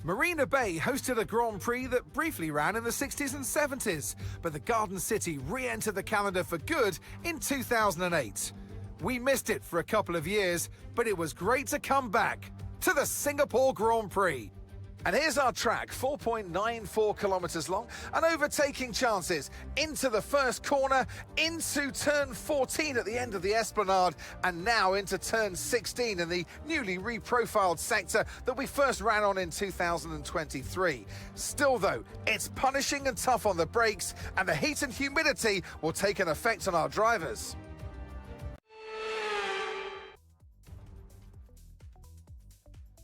Marina Bay hosted a Grand Prix that briefly ran in the 60s and 70s, but the Garden City re-entered the calendar for good in 2008. We missed it for a couple of years, but it was great to come back to the Singapore Grand Prix. And here's our track, 4.94 kilometers long, and overtaking chances into the first corner, into turn 14 at the end of the Esplanade, and now into turn 16 in the newly reprofiled sector that we first ran on in 2023. Still though, it's punishing and tough on the brakes, and the heat and humidity will take an effect on our drivers.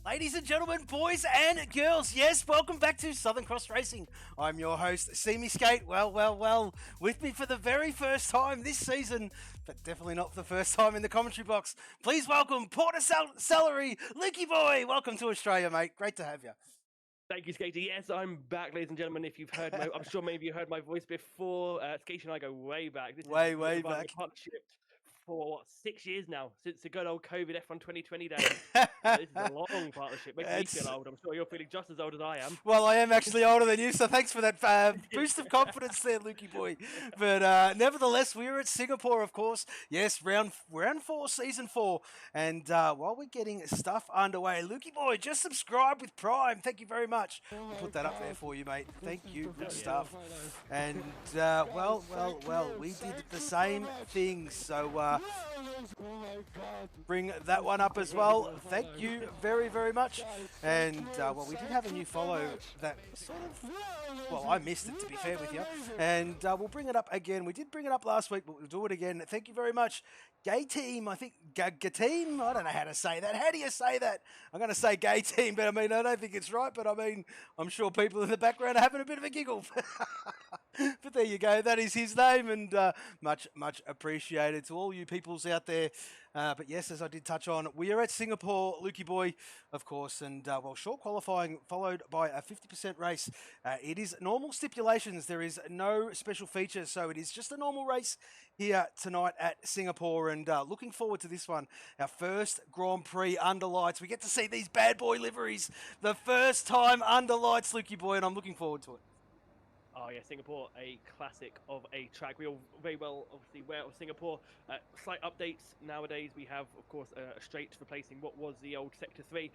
Ladies and gentlemen, boys and girls, yes, welcome back to Southern Cross Racing. I'm your host, See Me Skate. Well, with me for the very first time this season, but definitely not for the first time in the commentary box. Please welcome Porter Celery, Lukey Boy. Welcome to Australia, mate. Great to have you. Thank you, Skatey. Yes, I'm back, ladies and gentlemen. If you've heard I'm sure maybe you heard my voice before. Skatey and I go way back. This way is back. Partnership for what, 6 years now, since the good old COVID F1 2020 days. This is a long partnership. Makes me feel old. I'm sure you're feeling just as old as I am. Well, I am actually older than you, so thanks for that boost of confidence there, Lukey Boy. But nevertheless, we're at Singapore, of course. Yes, round 4, season 4. And while we're getting stuff underway, Lukey Boy, just subscribe with Prime. Thank you very much. I'll put that up there for you, mate. Thank you. Good stuff. And, well, we did the same thing. So, bring that one up as well. Thank you very, very much. And, well, we did have a new follow that sort of, well, I missed it, to be fair with you. And we'll bring it up again. We did bring it up last week, but we'll do it again. Thank you very much. Gay Team, I think, Gay Team? I don't know how to say that. How do you say that? I'm going to say Gay Team, but I mean, I don't think it's right, but I mean, I'm sure people in the background are having a bit of a giggle. But there you go. That is his name, and much appreciated to all you peoples out there. But yes, as I did touch on, we are at Singapore, Lukey boy, of course, and well, short qualifying followed by a 50% race. It is normal stipulations. There is no special features, so it is just a normal race here tonight at Singapore, and looking forward to this one. Our first Grand Prix under lights. We get to see these bad boy liveries the first time under lights, Lukey boy, and I'm looking forward to it. Oh yeah, Singapore, a classic of a track. We all very well obviously aware of Singapore. Slight updates nowadays. We have, of course, a straight replacing what was the old Sector 3.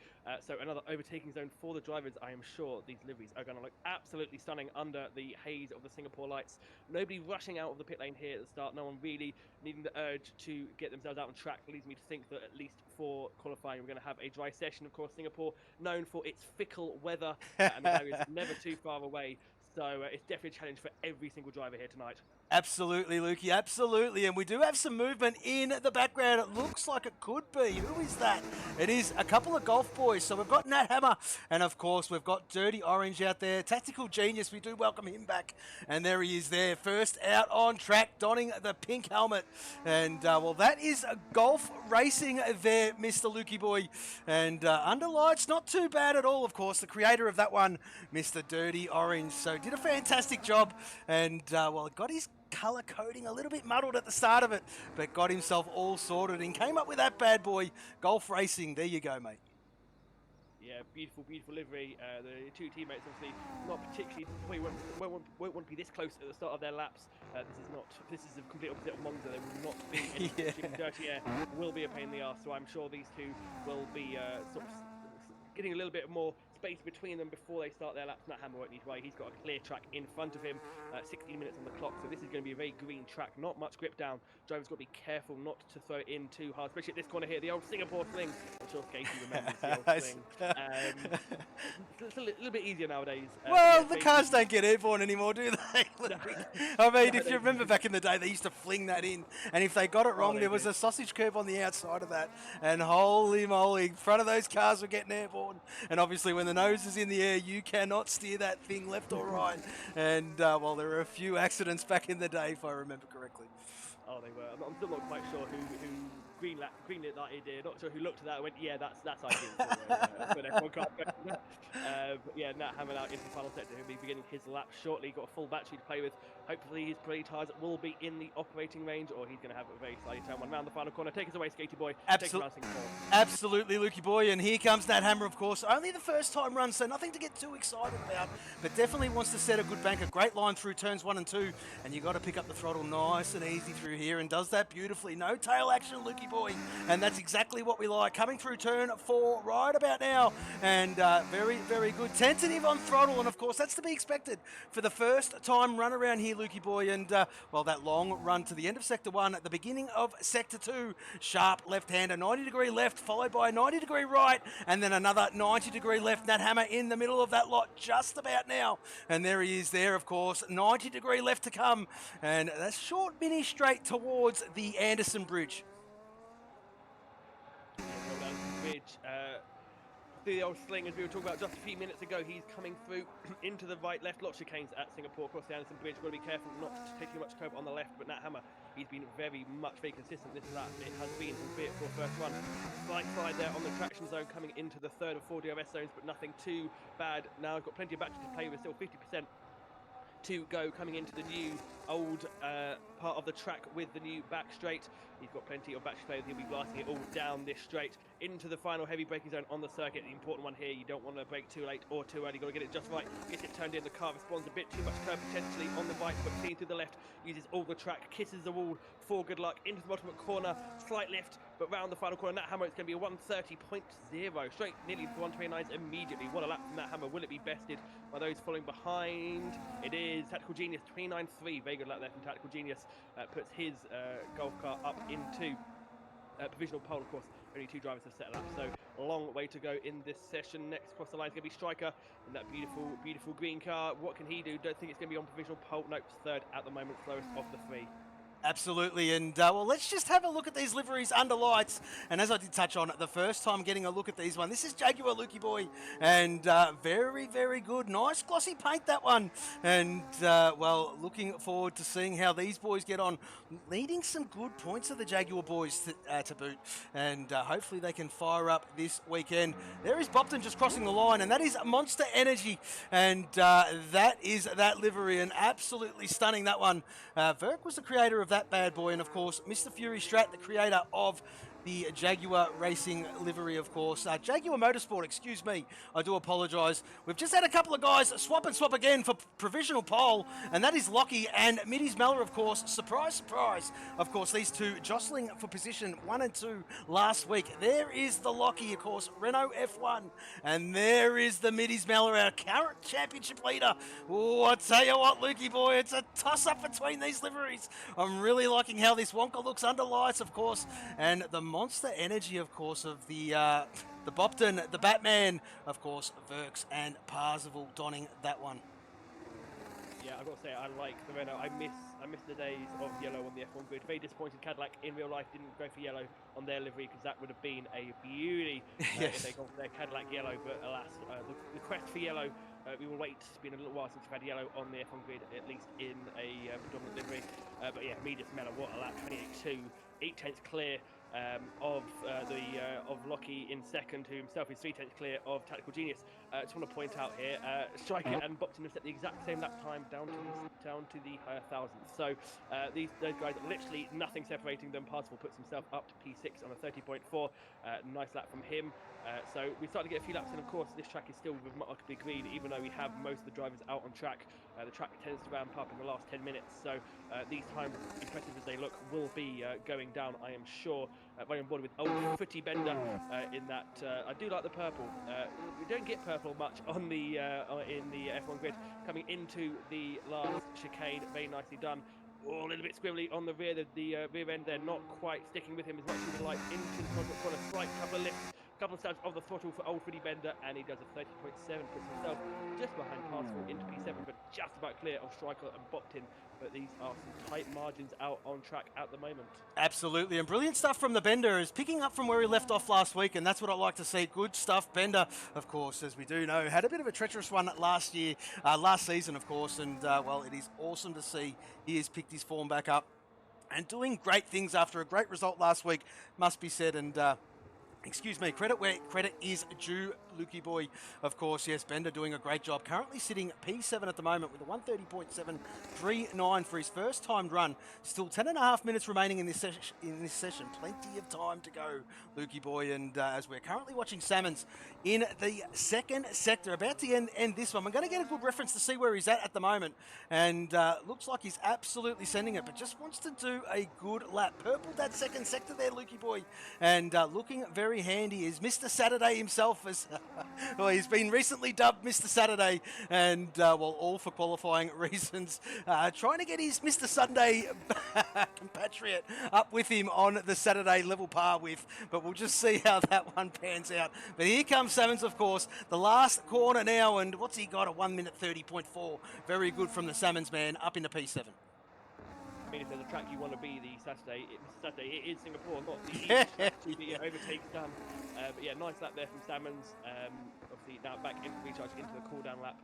So another overtaking zone for the drivers. I am sure these liveries are going to look absolutely stunning under the haze of the Singapore lights. Nobody rushing out of the pit lane here at the start. No one really needing the urge to get themselves out on track. Leads me to think that at least for qualifying, we're going to have a dry session. Of course, Singapore known for its fickle weather, and the barriers never too far away. So it's definitely a challenge for every single driver here tonight. Absolutely, Lukey, absolutely. And we do have some movement in the background. It looks like it could be. Who is that? It is a couple of golf boys. So we've got Nat Hammer, and of course we've got Dirty Orange out there. Tactical Genius, we do welcome him back. And there he is there, first out on track, donning the pink helmet. And well, that is a golf racing there, Mr. Lukey boy. And under lights, not too bad at all, of course. The creator of that one, Mr. Dirty Orange. So did a fantastic job, and well, got his colour coding a little bit muddled at the start of it, but got himself all sorted and came up with that bad boy golf racing. There you go, mate. Yeah, beautiful, beautiful livery. The two teammates obviously not particularly, won't want to be this close at the start of their laps. This is the complete opposite of Monza. There will not be any dirty air. Will be a pain in the arse. So I'm sure these two will be sort of getting a little bit more space between them before they start their laps. Nat Hammer won't need to worry. He's got a clear track in front of him. 16 minutes on the clock, so this is going to be a very green track. Not much grip down. Drivers got to be careful not to throw it in too hard, especially at this corner here. The old Singapore sling. I'm sure Casey remembers the old sling. It's a little bit easier nowadays. Well, yeah, the cars don't get airborne anymore, do they? I mean, if you remember back in the day, they used to fling that in, and if they got it wrong, there was a sausage curve on the outside of that, and holy moly, in front of those cars were getting airborne. And obviously, when the nose is in the air, you cannot steer that thing left or right. And well, there were a few accidents back in the day, if I remember correctly. Oh, they were. I'm still not quite sure who greenlit that idea. Not sure who looked at that and went, yeah, that's ideal for an F1 car. But yeah, Nat Hammer out into the final sector. He'll be beginning his lap shortly. Got a full battery to play with. Hopefully his Pirelli tyres will be in the operating range, or he's going to have a very slightly turn one round the final corner. Take us away, Skatey boy. Absolutely, Lukey boy. And here comes Nat Hammer, of course. Only the first time run, so nothing to get too excited about, but definitely wants to set a good bank. A great line through turns 1 and 2, and you got to pick up the throttle nice and easy through here, and does that beautifully. No tail action, Lukey boy, and that's exactly what we like. Coming through turn 4 right about now, and very, very good. Tentative on throttle, and of course that's to be expected for the first time run around here, Lukey boy. And well, that long run to the end of Sector 1 at the beginning of Sector 2, sharp left-hander, 90-degree left, followed by a 90-degree right, and then another 90-degree left. Nat Hammer in the middle of that lot just about now, and there he is there, of course. 90-degree left to come, and a short mini straight towards the Anderson Bridge. Well done, Bridge. The old sling, as we were talking about just a few minutes ago, he's coming through into the right, left, lots of chicanes at Singapore, across the Anderson Bridge. Got to be careful not to take too much curve on the left, but Nat Hammer, he's been very consistent. This is that it has been, albeit for a first run. Slight slide there on the traction zone, coming into the 3rd of 4 DRS zones, but nothing too bad. Now he's got plenty of battery to play with, still 50% to go, coming into the new old part of the track with the new back straight. He's got plenty of battery to play with. He'll be blasting it all down this straight into the final heavy braking zone on the circuit. The important one here, you don't want to brake too late or too early. You've got to get it just right. Gets it turned in. The car responds a bit too much curve potentially on the right, but clean through the left. Uses all the track, kisses the wall for good luck. Into the bottom corner, slight lift, but round the final corner. Nat Hammer, it's going to be a 130.0. Straight nearly to 129s immediately. What a lap from Nat Hammer. Will it be bested by those following behind? It is. Tactical Genius, 29.3. Very good lap there from Tactical Genius. Puts his golf car up into provisional pole, of course. Only 2 drivers have set a lap, so a long way to go in this session. Next across the line is going to be Striker in that beautiful, beautiful green car. What can he do? Don't think it's going to be on provisional pole. Nope, 3rd at the moment, slowest of the 3. Absolutely, and well, let's just have a look at these liveries under lights. And as I did touch on the first time getting a look at these one, this is Jaguar Lukey Boy, and very, very good. Nice glossy paint, that one. And well, looking forward to seeing how these boys get on, leading some good points of the Jaguar boys to boot. And hopefully they can fire up this weekend. There is Bopton just crossing the line, and that is Monster Energy. And that is that livery, and absolutely stunning, that one. Verk was the creator of that bad boy, and of course Mr. Fury Strat, the creator of the Jaguar Racing livery, of course. Jaguar Motorsport, excuse me, I do apologise. We've just had a couple of guys swap and swap again for provisional pole, and that is Lockie and Middies Meller, of course. Surprise, surprise. Of course, these two jostling for position 1 and 2 last week. There is the Lockie, of course, Renault F1, and there is the Middies Meller, our current championship leader. Oh, I tell you what, Lukey boy, it's a toss-up between these liveries. I'm really liking how this Wonka looks under lights, of course, and the Monster Energy, of course, of the Bopton, the Batman, of course, Verks and Parzival donning that one. Yeah, I've got to say, I like the Renault. I miss the days of yellow on the F1 grid. Very disappointed Cadillac in real life didn't go for yellow on their livery, because that would have been a beauty if they gone for their Cadillac yellow. But alas, the quest for yellow, we will wait. It's been a little while since we've had yellow on the F1 grid, at least in a predominant livery. But yeah, Medius Mellor, what a lap, 28.2, 8/10 clear of Lockie in second, who himself is 3/10 clear of Tactical Genius. Just want to point out here, Striker and Bopton have set the exact same lap time down to the thousandth. So those guys, literally nothing separating them. Parzival puts himself up to P6 on a 30.4. Nice lap from him. So we started to get a few laps in. Of course, this track is still remarkably green, even though we have most of the drivers out on track. The track tends to ramp up in the last 10 minutes, so these times, impressive as they look, will be going down, I am sure. Very on board with old Footy Bender in that. I do like the purple. We don't get purple much on the in the F1 grid. Coming into the last chicane, very nicely done. Oh, a little bit squibbly on the rear. The rear end, they're not quite sticking with him as much as we'd like into the front corner. Slight couple of lifts, couple of stabs of the throttle for old Footy Bender, and he does a 30.7, puts himself just behind Parzival into P7, but just about clear of Striker and Bopton. But these are some tight margins out on track at the moment. Absolutely, and brilliant stuff from the Bender, is picking up from where he left off last week, and that's what I like to see. Good stuff. Bender, of course, as we do know, had a bit of a treacherous one last season, of course, and well, it is awesome to see he has picked his form back up and doing great things after a great result last week, must be said. And excuse me, credit where credit is due, Lukey boy. Of course, yes, Bender doing a great job. Currently sitting P7 at the moment with a 130.739 for his first timed run. Still 10.5 minutes remaining in this session. Plenty of time to go, Lukey boy. And as we're currently watching Salmons in the second sector, about to end this one. We're going to get a good reference to see where he's at the moment. And looks like he's absolutely sending it, but just wants to do a good lap. Purple that second sector there, Lukey boy. And looking very handy is Mr. Saturday himself, as well, he's been recently dubbed Mr. Saturday, and well, all for qualifying reasons, trying to get his Mr. Sunday compatriot up with him on the Saturday level par with, but we'll just see how that one pans out. But here comes Salmons, of course, the last corner now, and what's he got? A 1 minute 30.4. Very good from the Salmons man, up into P7. I mean, if there's a track you want to be the Saturday, it is Singapore, not the easiest overtakes done. But yeah, nice lap there from Salmons. Obviously now back in recharge into the cool down lap.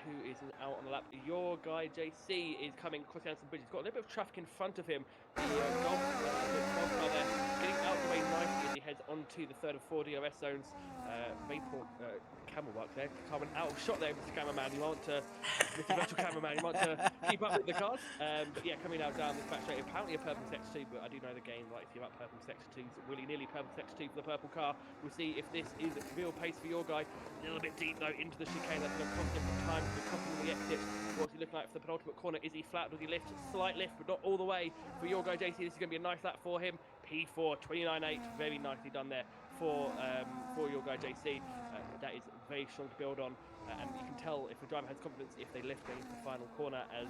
Who is out on the lap? Your guy JC is coming across down some bridges. Got a little bit of traffic in front of him. The golf car there, getting out of the way nicely as he heads onto the third and four DRS zones. Very poor camera work there. Carbon out of shot there, Mr. Cameraman. You want to, Mr. Virtual Cameraman, you want to keep up with the cars. But yeah, coming out down this back straight. Apparently a purple sector 2, but I do know the game likes you about purple sector 2s. Willy-nilly purple sector 2 for the purple car. We'll see if this is real pace for your guy. A little bit deep though into the chicane. That's going to cost him some time. We're costing the exit. What's he looking like for the penultimate corner? Is he flat? Does he lift? Slight lift, but not all the way. For your guy JC, this is going to be a nice lap for him. P4, 29.8. Very nicely done there for your guy JC. That is very strong to build on, and you can tell if a driver has confidence if they lift going into the final corner, as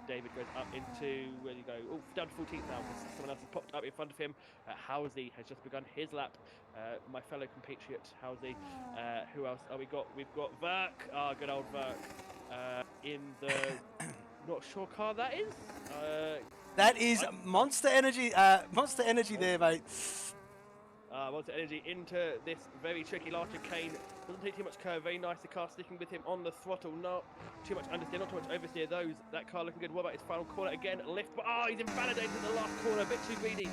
David goes up into, where do you go? Oh, down to 14th now, because someone else has popped up in front of him. Housey has just begun his lap. My fellow compatriot Housey. Who else? Oh, we've got Verk. Good old Verk. In the not sure car that is. That is monster energy there, mate. Monster Energy into this very tricky last chicane. Doesn't take too much curve. Very nice. The car sticking with him on the throttle. Not too much understeer, not too much oversteer. That car looking good. What about his final corner again? Lift. He's invalidated the last corner. A bit too greedy.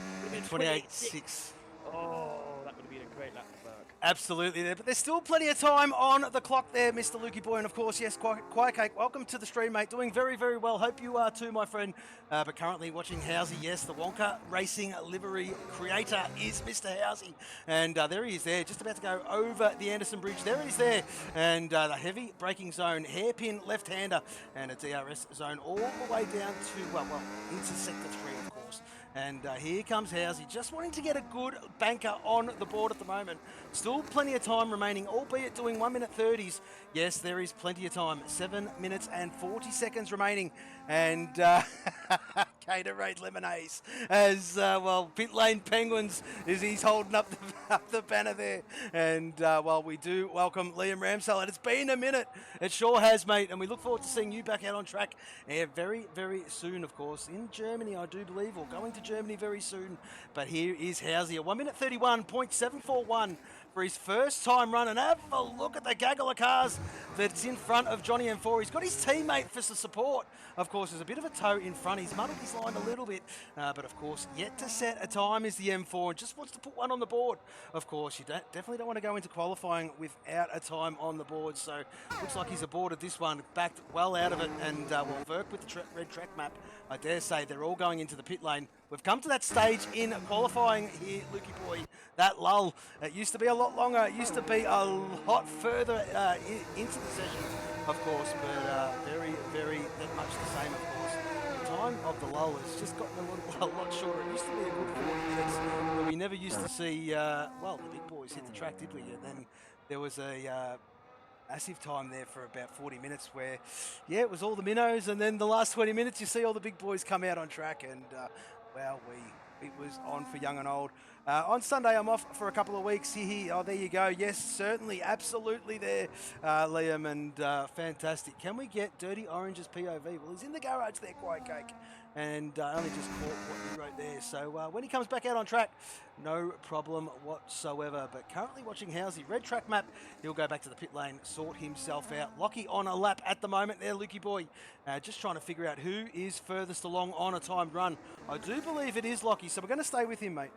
28.6. Oh, that would have been a great lap for Burke. Absolutely there, but there's still plenty of time on the clock there, Mr. Lukey Boy, and of course, yes, Quiet Cake, welcome to the stream, mate. Doing very, very well. Hope you are too, my friend. But currently watching Housey, yes, the Wonka Racing livery creator is Mr. Housey, and there he is there, just about to go over the Anderson Bridge. There he is there, and the heavy braking zone, hairpin left-hander, and a DRS zone all the way down to, well, into Sector 3, of course. And here comes Housey, just wanting to get a good banker on the board at the moment. Still plenty of time remaining, albeit doing 1 minute 30s. Yes, there is plenty of time. 7 minutes and 40 seconds remaining. And Gatorade Lemonades as, Pit Lane Penguins as he's holding up the banner there. And, we do welcome Liam Ramsell. And it's been a minute. It sure has, mate. And we look forward to seeing you back out on track very, very soon, of course. In Germany, I do believe, or going to Germany very soon. But here is Housey, a 1 minute 31.741 for his first time run. And have a look at the gaggle of cars that's in front of Johnny M4. He's got his teammate for some support. Of course, there's a bit of a tow in front. He's muddled his line a little bit, but of course, yet to set a time is the M4 and just wants to put one on the board. Of course, you definitely don't want to go into qualifying without a time on the board. So looks like he's aboarded this one, backed well out of it, and Verk with the red track map. I dare say they're all going into the pit lane. We've come to that stage in qualifying here, Lukey Boy. That lull, it used to be a lot longer. It used to be a lot further into the session, of course, but very, very much the same, of course. The time of the lull has just gotten a lot shorter. It used to be a good 40 minutes, but we never used to see, the big boys hit the track, did we? And then there was a massive time there for about 40 minutes where, it was all the minnows, and then the last 20 minutes you see all the big boys come out on track, and it was on for young and old. On Sunday, I'm off for a couple of weeks. Oh, there you go. Yes, certainly, absolutely there, Liam, and fantastic. Can we get Dirty Orange's POV? Well, he's in the garage there, Quiet Cake, and I only just caught what you wrote there. So when he comes back out on track, no problem whatsoever. But currently watching Housey, red track map, he'll go back to the pit lane, sort himself out. Lockie on a lap at the moment there, Lukey Boy. Just trying to figure out who is furthest along on a timed run. I do believe it is Lockie, so we're going to stay with him, mate.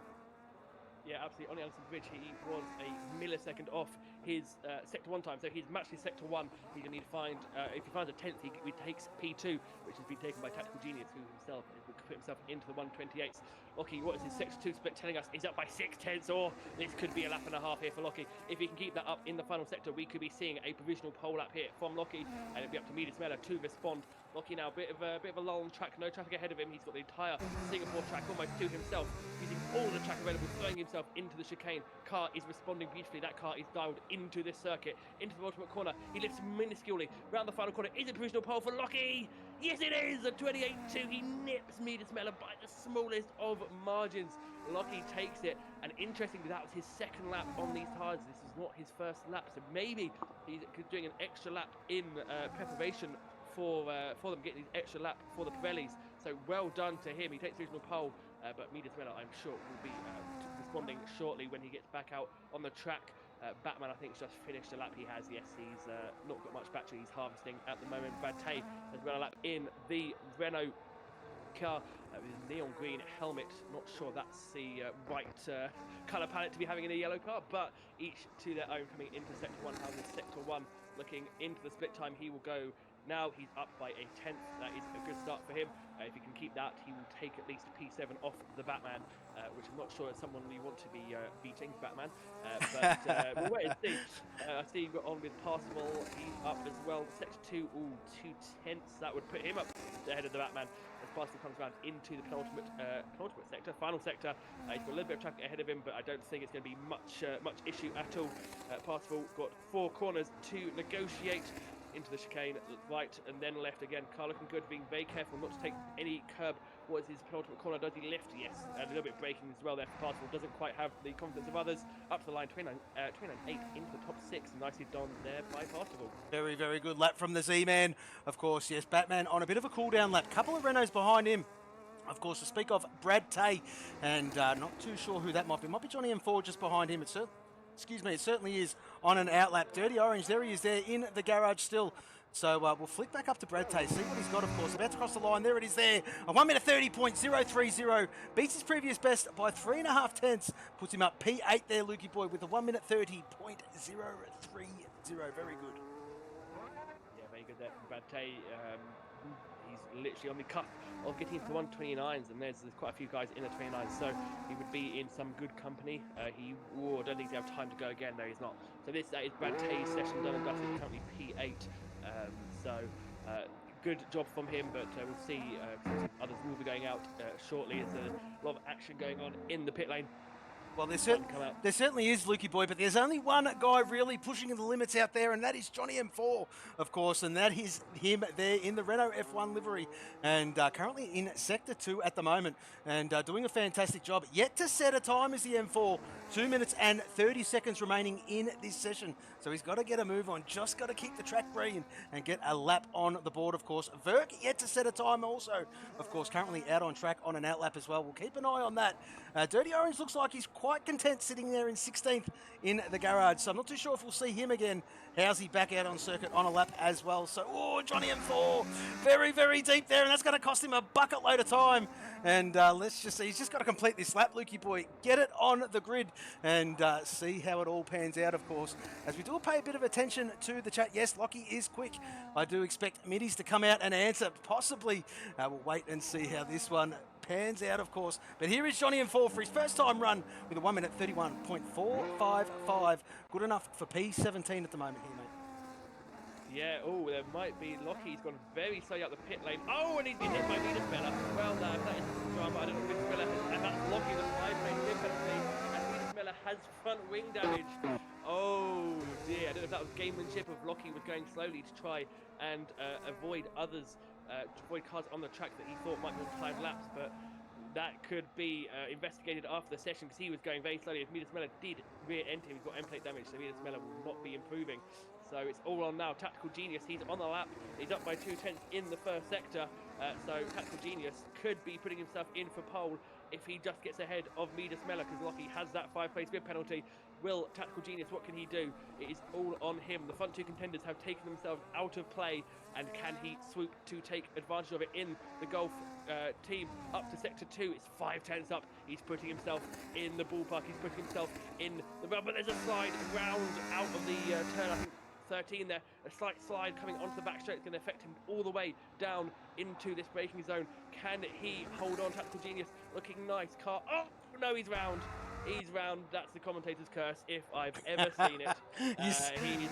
Yeah, absolutely. On the Anderson Bridge, he was a millisecond off his Sector 1 time. So he's matched his Sector 1. He's going to need to find, if he finds a 10th, he takes P2, which has been taken by Tactical Genius, who himself has put himself into the 128s. Lockie, what is his Sector 2 split telling us? He's up by 6/10, or this could be a lap and a half here for Lockie. If he can keep that up in the final sector, we could be seeing a provisional pole lap here from Lockie, and it'll be up to Media Smeller to respond. Lockie now, a bit of a lull on track, no traffic ahead of him. He's got the entire Singapore track almost to himself, using all the track available, throwing himself into the chicane. Car is responding beautifully. That car is dialed into this circuit, into the ultimate corner. He lifts minusculely round the final corner. Is it provisional pole for Lockie? Yes, it is. A 28.2. He nips Media Smeller by the smallest of margins. Lockie takes it, and interestingly, that was his second lap on these tyres. This is not his first lap, so maybe he's doing an extra lap in preparation for them getting his extra lap for the Pirellis. So well done to him. He takes the original pole, but Media Smeller, I'm sure, will be responding shortly when he gets back out on the track. Batman, I think, just finished the lap he has. Yes, he's not got much battery. He's harvesting at the moment. Bate has run a lap in the Renault car with a neon green helmet. Not sure that's the right colour palette to be having in a yellow car, but each to their own. Coming into Sector 1, having Sector 1 looking into the split time, he will go. Now he's up by a 10th. That is a good start for him. If he can keep that, he will take at least a P7 off the Batman, which I'm not sure is someone we want to be beating, Batman. But we'll wait and see. I see you've got on with Parsifal. He's up as well. Sector 2, 2/10. That would put him up ahead of the Batman as Parsifal comes around into the penultimate sector, final sector. He's got a little bit of traffic ahead of him, but I don't think it's going to be much issue at all. Parsifal got 4 corners to negotiate. Into the chicane, right and then left again. Car looking good, being very careful not to take any curb. What is his penultimate corner? Does he lift? Yes. And a little bit braking as well there for Parsifal. Doesn't quite have the confidence of others. Up to the line, 29.8 into the top 6. Nicely done there by Parsifal. Very, very good lap from the Z-Man. Of course, yes, Batman on a bit of a cool-down lap. Couple of Renaults behind him. Of course, to speak of Brad Tay, and not too sure who that might be. Might be Johnny M4 just behind him. It certainly is on an outlap. Dirty Orange, there he is there in the garage still. So we'll flick back up to Brad Tay, see what he's got, of course. About to cross the line, there it is there. A 1 minute 30.030. Beats his previous best by 3.5 tenths. Puts him up P8 there, Lukey boy, with a 1 minute 30.030. Very good. Yeah, very good there from Brad Tay. He's literally on the cusp of getting into 129s, and there's quite a few guys in the 29s, so he would be in some good company. I don't think they have time to go again. No, he's not. So that is Brad Tay's session done and dusted, currently P8. Good job from him, but we'll see. Others will be going out shortly. There's a lot of action going on in the pit lane. Well, there certainly is, Lukey boy, but there's only one guy really pushing the limits out there, and that is Johnny M4, of course, and that is him there in the Renault F1 livery, and currently in Sector 2 at the moment, and doing a fantastic job. Yet to set a time is the M4, 2 minutes and 30 seconds remaining in this session, so he's got to get a move on, just got to keep the track green and get a lap on the board, of course. Verk yet to set a time also, of course, currently out on track on an outlap as well. We'll keep an eye on that. Dirty Orange looks like he's quite content sitting there in 16th in the garage, so I'm not too sure if we'll see him again. Howsey back out on circuit on a lap as well. So, Johnny M4, very deep there, and that's going to cost him a bucket load of time. And let's just see, he's just got to complete this lap, Lukey boy, get it on the grid, and see how it all pans out, of course. As we do pay a bit of attention to the chat, yes, Lockie is quick. I do expect Middies to come out and answer, possibly. We'll wait and see how this one pans out, of course. But here is Johnny M4 for his first time run with a 1 minute 31.455. Good enough for P17 at the moment here, mate. Yeah, there might be Lockie. He's gone very slowly up the pit lane. And he's been hit by Venus Miller. Well, no, that is drama. I don't know if Venus Miller has, and that's Lockie, the 5-lane hit penalty. And Venus Miller has front wing damage. Oh dear, I don't know if that was gamemanship of Lockie was going slowly to try and avoid others. Avoid cars on the track that he thought might be on 5 laps, but that could be investigated after the session because he was going very slowly. If Midas Miller did rear-end him, he's got end plate damage, so Midas Miller will not be improving. So it's all on now. Tactical Genius, he's on the lap. He's up by 2 tenths in the first sector. So Tactical Genius could be putting himself in for pole if he just gets ahead of Midas Miller, because Lockie has that 5-place bid penalty. Will Tactical Genius, what can he do? It is all on him. The front 2 contenders have taken themselves out of play, and can he swoop to take advantage of it in the Golf team up to Sector 2? It's 5 tenths up. He's putting himself in the ballpark. He's putting himself in the... But there's a slide round out of the turn, I think, 13 there. A slight slide coming onto the back straight is going to affect him all the way down into this braking zone. Can he hold on? Tactical Genius looking nice. Car. Oh, no, he's round. He's round. That's the commentator's curse if I've ever seen it. He is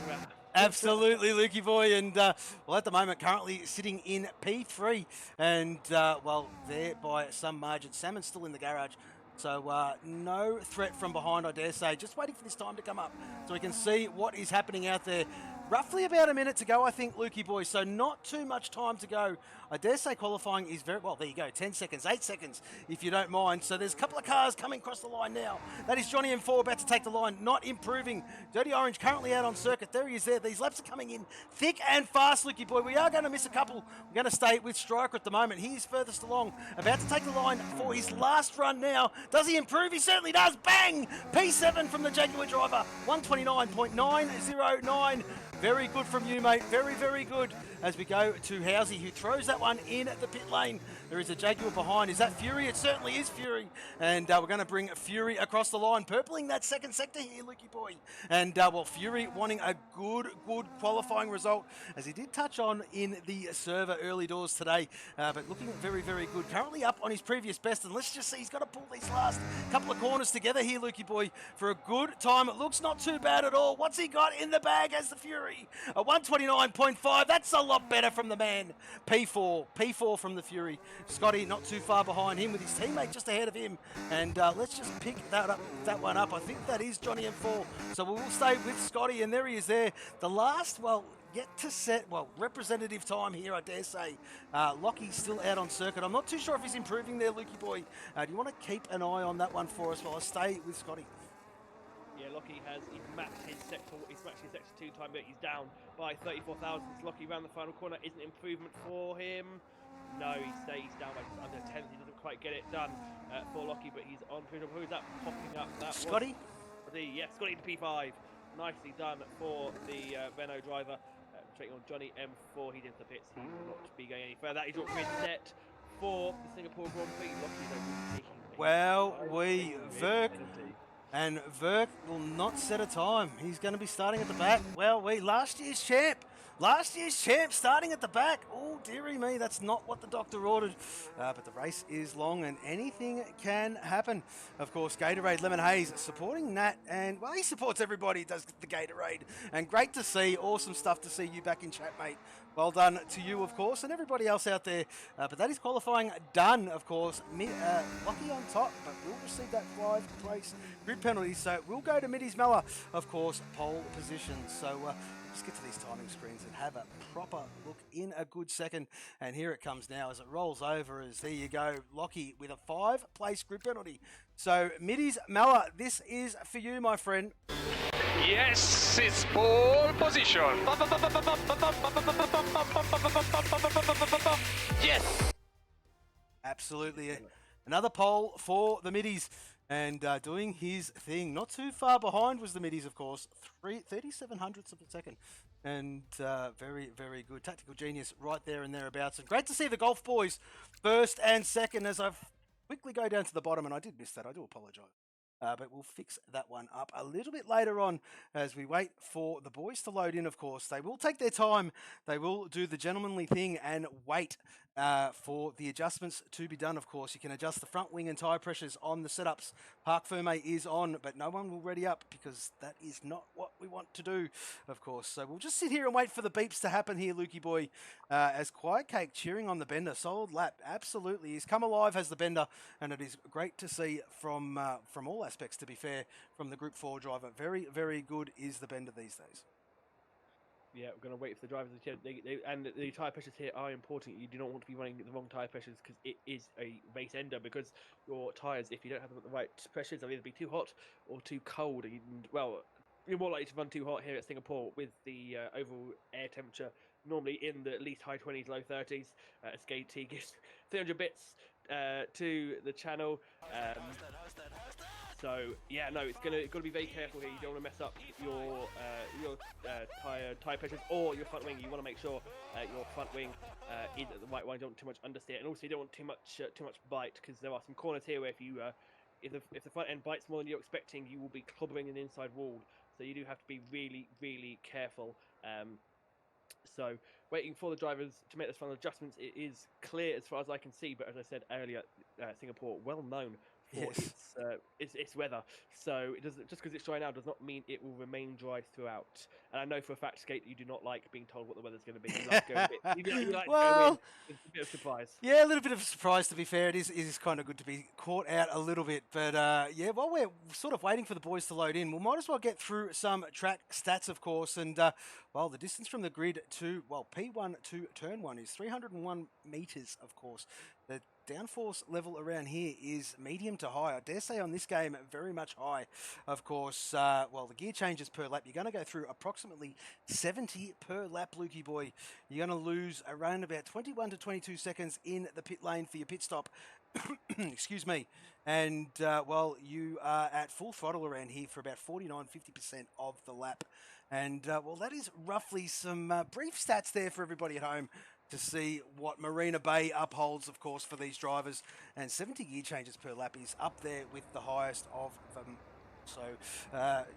round. Absolutely, Lukey boy, and well, at the moment, currently sitting in P3, and well, there by some margin. Salmon's still in the garage, so no threat from behind, I dare say. Just waiting for this time to come up so we can see what is happening out there. Roughly about a minute to go, I think, Lukey boy, so not too much time to go. I dare say qualifying is very, well, there you go, 10 seconds, 8 seconds, if you don't mind. So there's a couple of cars coming across the line now. That is Johnny M4 about to take the line, not improving. Dirty Orange currently out on circuit. There he is there. These laps are coming in thick and fast, Lukey boy. We are going to miss a couple. We're going to stay with Striker at the moment. He is furthest along, about to take the line for his last run now. Does he improve? He certainly does. Bang! P7 from the Jaguar driver, 129.909. Very good from you, mate. Very good. As we go to Housie, who throws that one in at the pit lane. There is a Jaguar behind. Is that Fury? It certainly is Fury. And we're going to bring Fury across the line, purpling that second sector here, Lukey boy. And, well, Fury wanting a good qualifying result, as he did touch on in the server early doors today. But looking very good. Currently up on his previous best. And let's just see, he's got to pull these last couple of corners together here, Lukey boy, for a good time. It looks not too bad at all. What's he got in the bag as the Fury? A 129.5. That's a lot better from the man. P4 from the Fury. Scotty not too far behind him with his teammate just ahead of him. And let's just pick that one up. I think that is Johnny M4. So we will stay with Scotty, and there he is there. The last, well, yet to set, well, representative time here, I dare say. Lockie's still out on circuit. I'm not too sure if he's improving there, Lukey boy. Do you want to keep an eye on that one for us while I stay with Scotty? Yeah, Lockie he's matched his sector 2 time, but he's down by 34 thousandths. Lockie round the final corner isn't improvement for him. No, he stays down by just under 10. He doesn't quite get it done for Lockie, but he's on. Who's that popping up? That Scotty? Yes, Scotty the P5. Nicely done for the Renault driver. Taking on Johnny M4. He's into the pits. He will not be going any further. That is your grid set for the Singapore Grand Prix. Lockie's taking Well, Verk will not set a time. He's going to be starting at the back. Well, last year's champ starting at the back. Oh, dearie me, that's not what the doctor ordered. But the race is long and anything can happen. Of course, Gatorade Lemon Haze supporting Nat, and well, he supports everybody, does the Gatorade. And great to see, awesome stuff to see you back in chat, mate. Well done to you, of course, and everybody else out there. But that is qualifying done, of course. Lucky on top, but we'll receive that 5th place grid penalty. So we'll go to Middy's Mella, of course, pole position. So let's get to these timing screens and have a proper look in a good second. And here it comes now as it rolls over. As there you go, Lockie with a 5-place grid penalty. So Middy's Mella, this is for you, my friend. Yes, it's pole position. Yes. Absolutely. Another pole for the Middies. And doing his thing. Not too far behind was the Middies, of course. 37 hundredths of a second. And very, very good. Tactical genius right there and thereabouts. And great to see the Golf Boys first and second as I quickly go down to the bottom. And I did miss that. I do apologise. But we'll fix that one up a little bit later on as we wait for the boys to load in, of course. They will take their time. They will do the gentlemanly thing and wait for the adjustments to be done, of course. You can adjust the front wing and tyre pressures on the setups. Parc Ferme is on, but no one will ready up because that is not what we want to do, of course. So we'll just sit here and wait for the beeps to happen here, Lukey boy, as Quiet Cake cheering on the bender. Solid lap, absolutely. He's come alive as the bender, and it is great to see from all aspects, to be fair, from the Group 4 driver. Very, very good is the bender these days. Yeah, we're going to wait for the drivers to check. And the tyre pressures here are important. You do not want to be running the wrong tyre pressures because it is a race ender, because your tyres, if you don't have them at the right pressures, they'll either be too hot or too cold. And, well, you're more likely to run too hot here at Singapore with the overall air temperature normally in the at least high 20s, low 30s. SKT gives 300 bits to the channel. So yeah, no, it's got to be very careful here. You don't want to mess up your tire pressures or your front wing. You want to make sure your front wing is at the right one. You don't want too much understeer, and also you don't want too much bite, because there are some corners here where if the front end bites more than you're expecting, you will be clobbering an inside wall. So you do have to be really, really careful. So waiting for the drivers to make those final adjustments. It is clear as far as I can see, but as I said earlier, Singapore well known for its weather. So it doesn't, just because it's dry now does not mean it will remain dry throughout. And I know for a fact, Skate, you do not like being told what the weather's going to be. You like to go a bit, you like to go in. It's a bit of a surprise. Yeah, a little bit of a surprise, to be fair. It is kind of good to be caught out a little bit. But yeah, while we're sort of waiting for the boys to load in, we might as well get through some track stats, of course. And well, the distance from the grid to, well, P1 to turn 1 is 301 metres, of course. The downforce level around here is medium to high. I dare say on this game, very much high. Of course, well, the gear changes per lap. You're going to go through approximately 70 per lap, Lukey boy. You're going to lose around about 21 to 22 seconds in the pit lane for your pit stop. Excuse me. And, well, you are at full throttle around here for about 49-50% of the lap. And, well, that is roughly some brief stats there for everybody at home to see what Marina Bay upholds, of course, for these drivers. And 70 gear changes per lap is up there with the highest of them. So,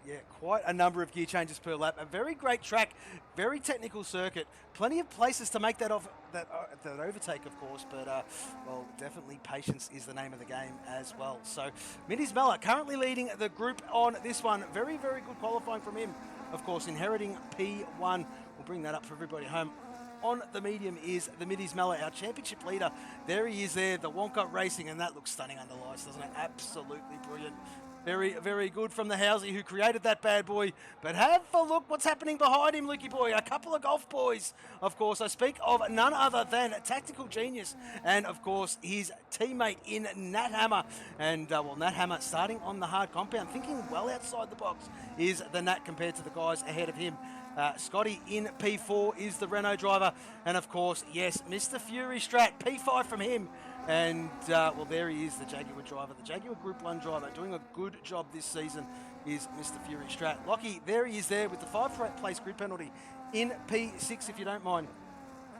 yeah, quite a number of gear changes per lap. A very great track, very technical circuit. Plenty of places to make that overtake, of course. But, well, definitely patience is the name of the game as well. So, Middy's Mella currently leading the group on this one. Very, very good qualifying from him. Of course, inheriting P1. We'll bring that up for everybody at home. On the medium is the Middy's Mella, our championship leader. There he is there, the Wonka Racing, and that looks stunning under lights, doesn't it? Absolutely brilliant. Very, very good from the Housey who created that bad boy. But have a look what's happening behind him, Lukey boy. A couple of golf boys, of course. I speak of none other than Tactical Genius and, of course, his teammate in Nat Hammer. And, well, Nat Hammer starting on the hard compound, thinking well outside the box is the Nat compared to the guys ahead of him. Scotty in P4 is the Renault driver. And of course, yes, Mr. Fury Strat, P5 from him. And, well, there he is, the Jaguar driver. The Jaguar Group 1 driver doing a good job this season is Mr. Fury Strat. Lockie, there he is there with the 5th place grid penalty in P6, if you don't mind.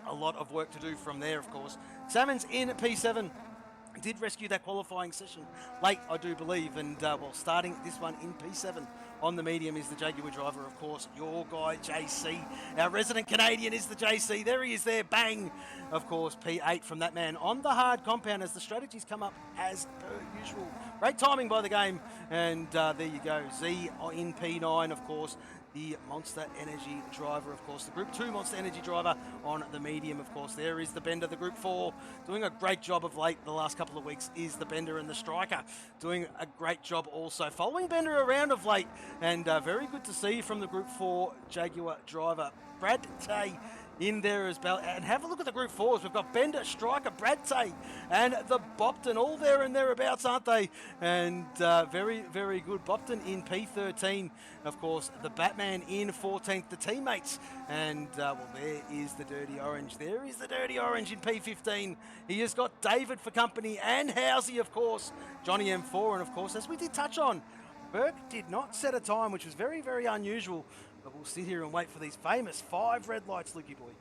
A lot of work to do from there, of course. Salmon's in P7. Did rescue that qualifying session late, I do believe, and well, starting this one in P7 on the medium is the Jaguar driver, of course, your guy JC. Our resident Canadian is the JC. There he is there, bang! Of course, P8 from that man on the hard compound as the strategies come up as per usual. Great timing by the game, and there you go. Z in P9, of course. The Monster Energy driver, of course, the Group 2 Monster Energy driver on the medium, of course. There is the Bender, the Group 4, doing a great job of late the last couple of weeks is the Bender, and the Striker doing a great job also. Following Bender around of late, and very good to see from the Group 4 Jaguar driver. Brad Tay in there as well. And have a look at the Group 4s. We've got Bender, Striker, Brad Tay, and the Bopton all there and thereabouts, aren't they? And very, very good. Bopton in P13, of course. The Batman in 14th, the teammates. And, well, there is the Dirty Orange. There is the Dirty Orange in P15. He has got David for company and Housey, of course. Johnny M4, and, of course, as we did touch on, Burke did not set a time, which was very, very unusual. But we'll sit here and wait for these famous 5 red lights, Lukey boy.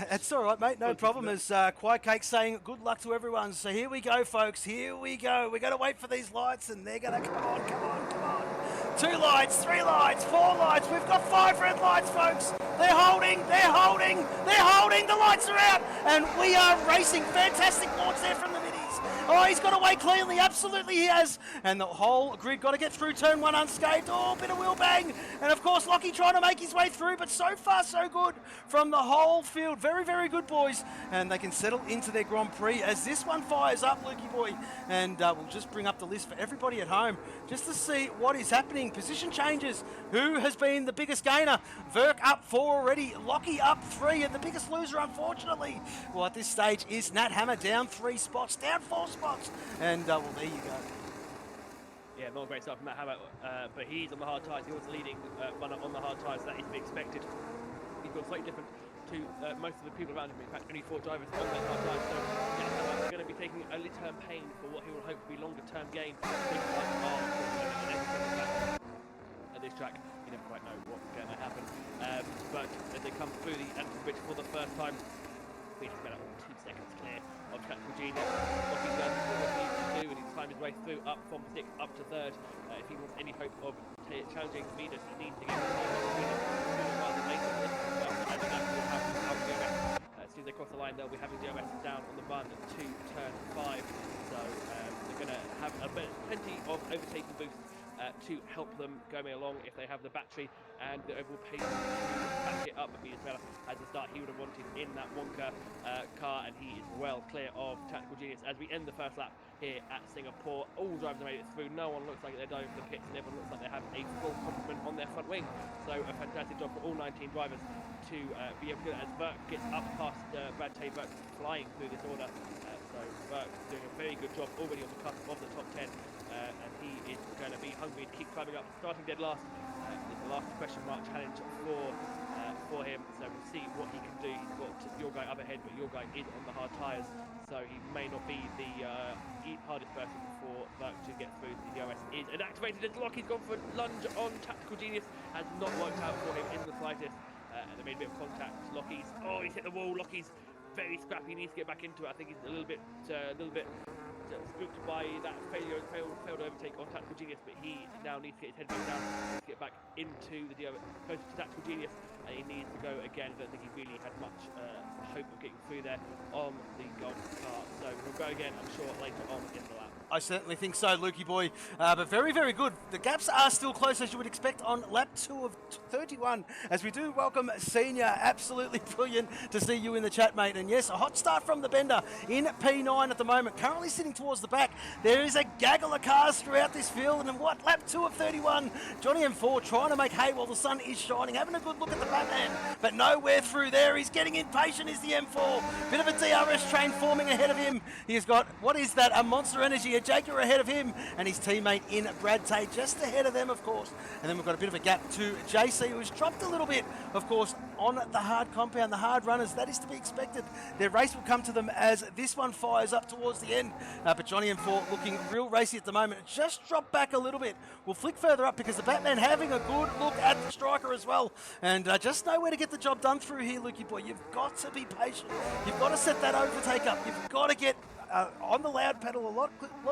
That's all right, mate. No problem. As Quiet Cake saying, good luck to everyone. So here we go, folks. Here we go. We're going to wait for these lights, and they're going to come on, come on, come on. 2 lights, 3 lights, 4 lights. We've got 5 red lights, folks. They're holding, they're holding, they're holding. The lights are out, and we are racing. Fantastic launch there from the middies. Oh, he's got away cleanly. Absolutely he has. And the whole grid got to get through turn 1 unscathed. Oh, bit of wheel bang. And, of course, Lockie trying to make his way through, but so far so good from the whole field. Very, very good, boys. And they can settle into their Grand Prix as this one fires up, Lukey boy. And we'll just bring up the list for everybody at home just to see what is happening. Position changes. Who has been the biggest gainer? Verk up 4 already. Lockie up 3. And the biggest loser, unfortunately, well, at this stage is Nat Hammer down 3 spots, down 4 spots. And, well, there you go. Yeah, not great stuff from Matt Hammer, but he's on the hard tyres. He was the leading runner on the hard tyres. That is to be expected. He's got slightly different to most of the people around him. In fact, only 4 drivers on that hard tyres. So, yeah, Hammer is going to be taking early-term pain for what he will hope to be longer-term gain. At this track, you never quite know what's going to happen. But as they come through the Anthem Bridge for the first time, he's about 2 seconds clear of Tactical Genius. What he's done, what he needs to do, and he's climbed his way through up from 6th up to 3rd. If he wants any hope of challenging Venus, he needs to get the time of Venus sooner rather than later. I think that will have DRS. As soon as they cross the line, they'll be having DRS down on the run to turn 5. So they're going to have plenty of overtaking boosts to help them going along if they have the battery and the overall pace to back it up. But Venus Bella, at the start, he would have wanted in that Wonka car, and he is well clear of Tactical Genius as we end the first lap here at Singapore. All drivers have made it through. No one looks like they're diving for the pits, and everyone looks like they have a full complement on their front wing. So a fantastic job for all 19 drivers to be able to do that as Burke gets up past Brad Tay. Burke flying through this order. So Burke doing a very good job already on the cusp of the top 10. And he is going to be hungry to keep climbing up, starting dead last. Is the last question mark challenge for him, so we'll see what he can do. He's got your guy up ahead, but your guy is on the hard tyres, so he may not be the hardest person for Burke to get through. The DRS is inactivated as Lockie's gone for a lunge on Tactical Genius, has not worked out for him in the slightest, and they made a bit of contact. Lockie's, oh, he's hit the wall. Lockie's very scrappy, he needs to get back into it. I think he's a little bit spooked by that failed overtake on Tactical Genius, but he now needs to get his head back down, needs to get back into the DRS, closer to Tactical Genius, and he needs to go again. I don't think he really had much hope of getting through there on the golden car, so he'll go again, I'm sure, later on in the lap. I certainly think so, Lukey boy. But very, very good. The gaps are still close, as you would expect, on lap 2 of 31. As we do welcome Senior. Absolutely brilliant to see you in the chat, mate. And yes, a hot start from the Bender in P9 at the moment. Currently sitting towards the back. There is a gaggle of cars throughout this field. And what, lap 2 of 31. Johnny M4 trying to make hay while the sun is shining. Having a good look at the Batman. But nowhere through there. He's getting impatient, is the M4. Bit of a DRS train forming ahead of him. He has got, what is that? A Monster Energy. A Jaguar ahead of him, and his teammate in Brad Tate just ahead of them, of course. And then we've got a bit of a gap to JC, who's dropped a little bit, of course, on the hard compound, the hard runners. That is to be expected. Their race will come to them as this one fires up towards the end. But Johnny M4 looking real racy at the moment. Just dropped back a little bit. We'll flick further up because the Batman having a good look at the striker as well. And just know where to get the job done through here, Lukey boy. You've got to be patient. You've got to set that overtake up. You've got to get on the loud pedal a lot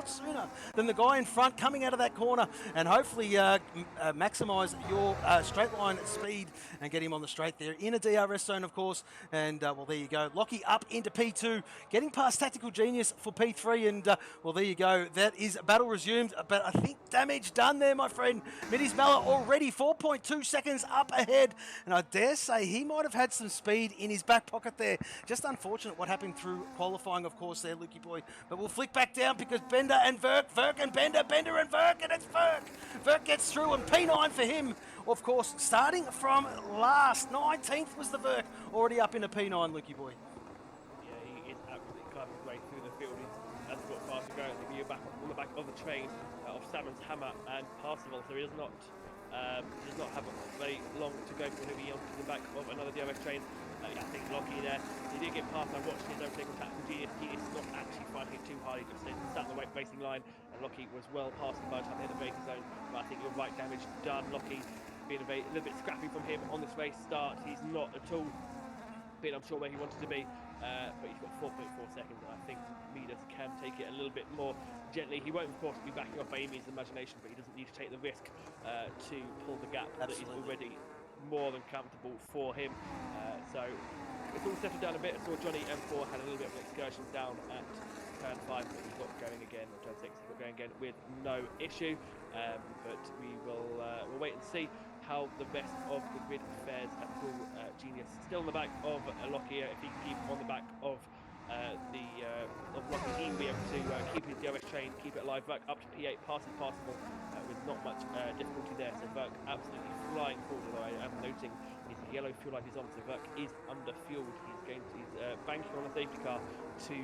sooner than the guy in front coming out of that corner, and hopefully maximise your straight line speed and get him on the straight there in a DRS zone, of course. And well, there you go. Lockie up into P2, getting past Tactical Genius for P3, and well, there you go. That is battle resumed, but I think damage done there, my friend. Middy's Mella already 4.2 seconds up ahead, and I dare say he might have had some speed in his back pocket there. Just unfortunate what happened through qualifying, of course, there, Lukey boy. But we'll flick back down because Bender and Verk and Bender, Bender and Verk, and it's Verk. Verk gets through, and P9 for him, of course, starting from last. 19th was the Verk, already up into P9, Lukey boy. Yeah, he is absolutely climbing his way through the field. He hasn't got far to go. I think you're back on the back of the train of Salmon's Hammer and Parsival, so he does not have very long to go before he'll be onto the back of another DRS train. I think Lockie there, he did get past. I watched his overtake on Tactical Genius. He is not actually fighting too hard. He just sat on the racing line, and Lockie was well past him by the time they hit the braking zone. But I think you're right, damage done. Lockie being a little bit scrappy from him on this race start. He's not at all been, I'm sure, where he wanted to be, but he's got 4.4 seconds, and I think Midas can take it a little bit more gently. He won't, of course, be backing off by Amy's imagination, but he doesn't need to take the risk to pull the gap. Absolutely. That is already more than comfortable for him. So it's all settled down a bit. I saw Johnny M4 had a little bit of an excursion down at turn 5, but he got going again, or turn 6, he got going again with no issue. But we'll wait and see how the rest of the grid fares at Full Genius. Still on the back of Lockie. If he can keep on the back of Lockie, he will be able to keep his DRS train, keep it alive. Verk up to P8, passes Parsival with not much difficulty there. So Verk absolutely flying forward, although I am noting his yellow fuel light is on, so Verk is under fueled. He's banking on a safety car to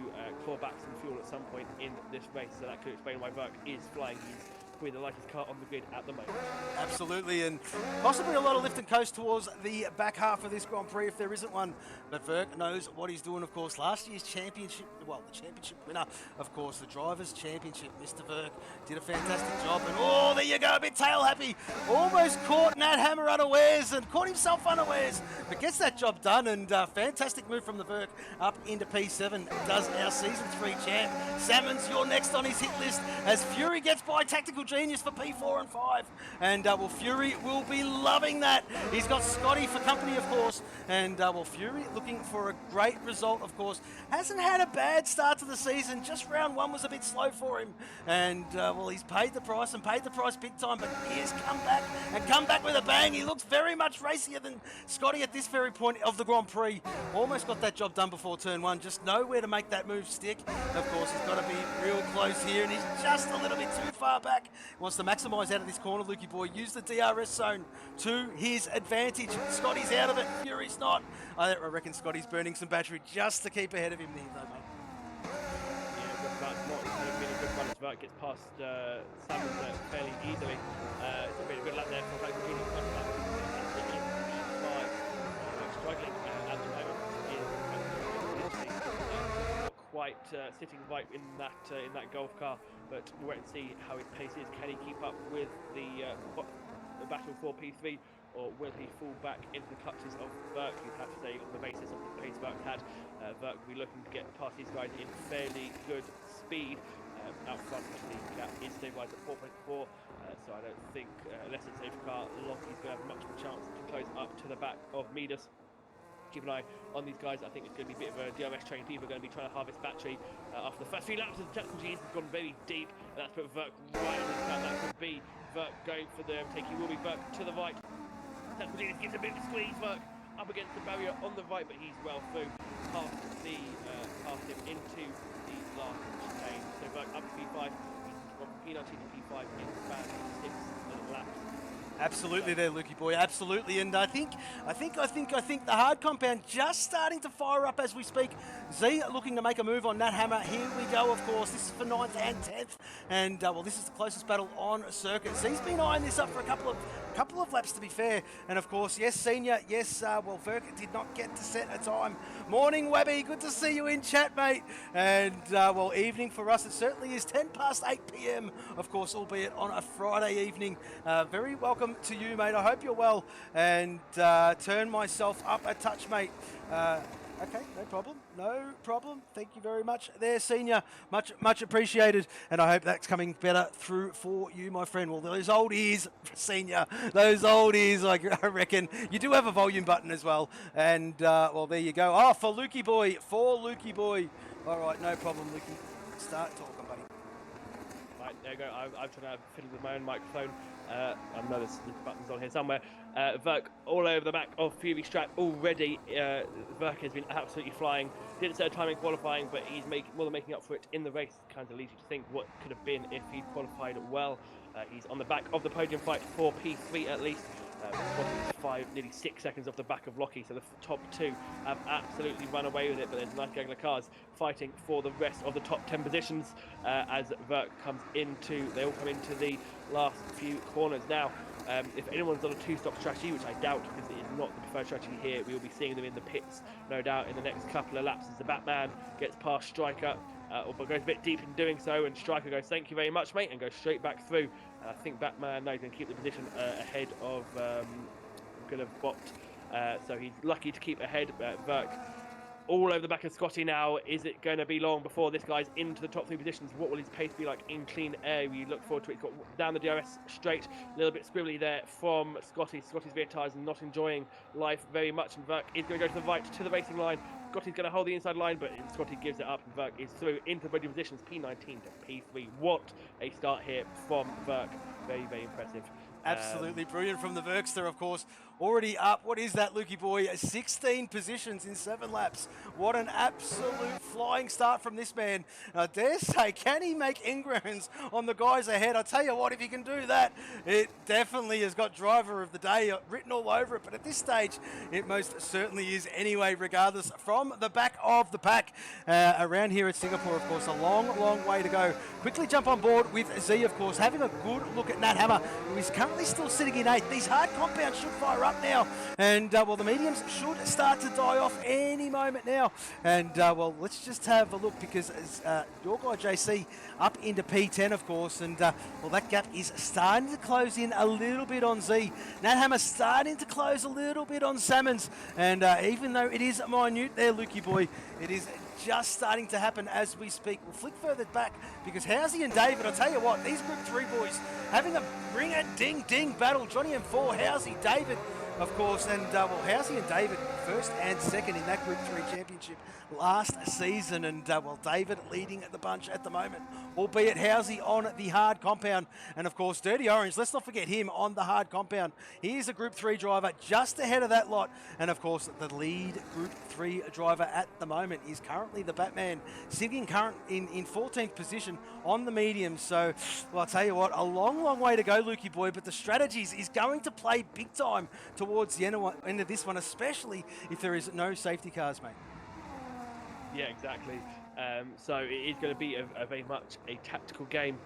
claw back some fuel at some point in this race, so that could explain why Verk is flying. He's probably the lightest car on the grid at the moment. Absolutely, and possibly a lot of lift and coast towards the back half of this Grand Prix if there isn't one. But Verk knows what he's doing, of course. Last year's championship, well, the championship winner, of course, the Drivers' Championship, Mr. Verk, did a fantastic job. And oh, there you go, a bit tail happy. Almost caught Nat Hammer unawares and caught himself unawares, but gets that job done. And fantastic move from the Verk up into P7. Does our Season 3 champ. Salmons, you're next on his hit list as Fury gets by Tactical Genius for P4 and 5. And well, Fury will be loving that. He's got Scotty for company, of course. And well, Fury looking for a great result, of course. Hasn't had a bad start to the season. Just round 1 was a bit slow for him. And well, he's paid the price and paid the price big time. But he has come back and come back with a bang. He looks very much racier than Scotty at this very point of the Grand Prix. Almost got that job done before turn 1. Just know where to make that move stick. Of course, he's got to be real close here. And he's just a little bit too far back. Wants to maximise out of this corner, Lukey boy. Use the DRS zone to his advantage. Scotty's out of it. Fury's not. I reckon Scotty's burning some battery just to keep ahead of him there, though, mate. Yeah, good run. Not really good run as well. Gets past Salmon fairly easily. It's a really good lap there for Tactical Genius. Struggling at the moment. Not quite sitting right in that golf car, but we'll wait and see how his pace is. Can he keep up with the battle for P3, or will he fall back into the clutches of Verk? You'd have to say, on the basis of the pace Verk had, Verk will be looking to get past these guys in fairly good speed. Out front, the gap is stabilised at 4.4, so I don't think, unless it's a safe car, Lockie's going to have much of a chance to close up to the back of Midas. keep an eye on these guys. I think it's going to be a bit of a DRS train. People are going to be trying to harvest battery after the first few laps. The Jackson G's have gone very deep, and that's put Verk right in his gun. That could be Verk going for the overtake. He will be Verk to the right. Jackson G's gives a bit of a squeeze. Verk up against the barrier on the right, but he's well through past him into the last chicane. So Verk up to P5. He's gone from P19 to P5 in about 6 laps. Absolutely there, Lukey boy, absolutely. And I think the hard compound just starting to fire up as we speak. Z looking to make a move on Nat Hammer. Here we go, of course. This is for 9th and 10th. And, well, this is the closest battle on circuit. Z's been eyeing this up for a couple of laps, to be fair. And, of course, yes, Senior, yes, well, Verk did not get to set a time. Morning, Webby. Good to see you in chat, mate. And, well, evening for us. It certainly is 10 past 8 p.m., of course, albeit on a Friday evening. Very welcome to you, mate. I hope you're well. And turn myself up a touch, mate. Okay, no problem. No problem. Thank you very much there, Senior. Much appreciated. And I hope that's coming better through for you, my friend. Well, those old ears, Senior, those old ears, I reckon. You do have a volume button as well. And, well, there you go. Oh, for Lukey boy. All right, no problem, Lukey. Start talking, buddy. Right, there you go. I'm trying to fiddle with my own microphone. I know there's buttons on here somewhere. Verk all over the back of Fury Strat already. Verk has been absolutely flying. Didn't set a time in qualifying, but he's more than making up for it in the race. Kind of leads you to think what could have been if he'd qualified well. He's on the back of the podium fight for P3 at least. Nearly 6 seconds off the back of Lockie, so the top two have absolutely run away with it, but there's nice gang of cars fighting for the rest of the top 10 positions as Verk they all come into the last few corners. Now, if anyone's on a two-stop strategy, which I doubt because it is not the preferred strategy here, we will be seeing them in the pits, no doubt, in the next couple of laps as the Batman gets past Striker, but goes a bit deep in doing so, and Striker goes, thank you very much, mate, and goes straight back through. I think Batman knows going to keep the position ahead of Bot, so he's lucky to keep ahead. Verk all over the back of Scotty now. Is it going to be long before this guy's into the top 3 positions? What will his pace be like in clean air? We look forward to it. He's got down the DRS straight, a little bit squibbly there from Scotty. Scotty's rear tyres not enjoying life very much, and Verk is going to go to the right to the racing line. Scotty's going to hold the inside line, but Scotty gives it up, and Verk is through into the podium positions, P19 to P3. What a start here from Verk. Very, very impressive. Absolutely brilliant from the Verkster, of course. Already up, what is that, Lukey boy? 16 positions in 7 laps. What an absolute flying start from this man. I dare say, can he make inroads on the guys ahead? I tell you what, if he can do that, it definitely has got driver of the day written all over it. But at this stage, it most certainly is anyway, regardless. From the back of the pack, around here at Singapore, of course, a long, long way to go. Quickly jump on board with Z, of course, having a good look at Nat Hammer, who is currently still sitting in 8th. These hard compounds should fire up now, and well, the mediums should start to die off any moment now. And well, let's just have a look, because your guy JC up into P10, of course, and well, that gap is starting to close in a little bit on Z. Nat Hammer starting to close a little bit on Salmons, and even though it is minute there, Lukey boy, it is just starting to happen as we speak. We'll flick further back, because Housey and David, I'll tell you what, these Group 3 boys having a ring-a-ding-ding battle. Johnny M4, Housey, David, of course, and well, Housey and David first and second in that Group 3 championship last season, and well, David leading the bunch at the moment, albeit Housey on the hard compound, and of course Dirty Orange, let's not forget him on the hard compound. He is a Group 3 driver just ahead of that lot, and of course the lead Group 3 driver at the moment is currently the Batman, sitting in 14th position on the medium. So well, I'll tell you what, a long, long way to go, Lukey boy, but the strategies is going to play big time towards the end of this one, especially if there is no safety cars, mate. Yeah, exactly. So it is going to be a very much a tactical game.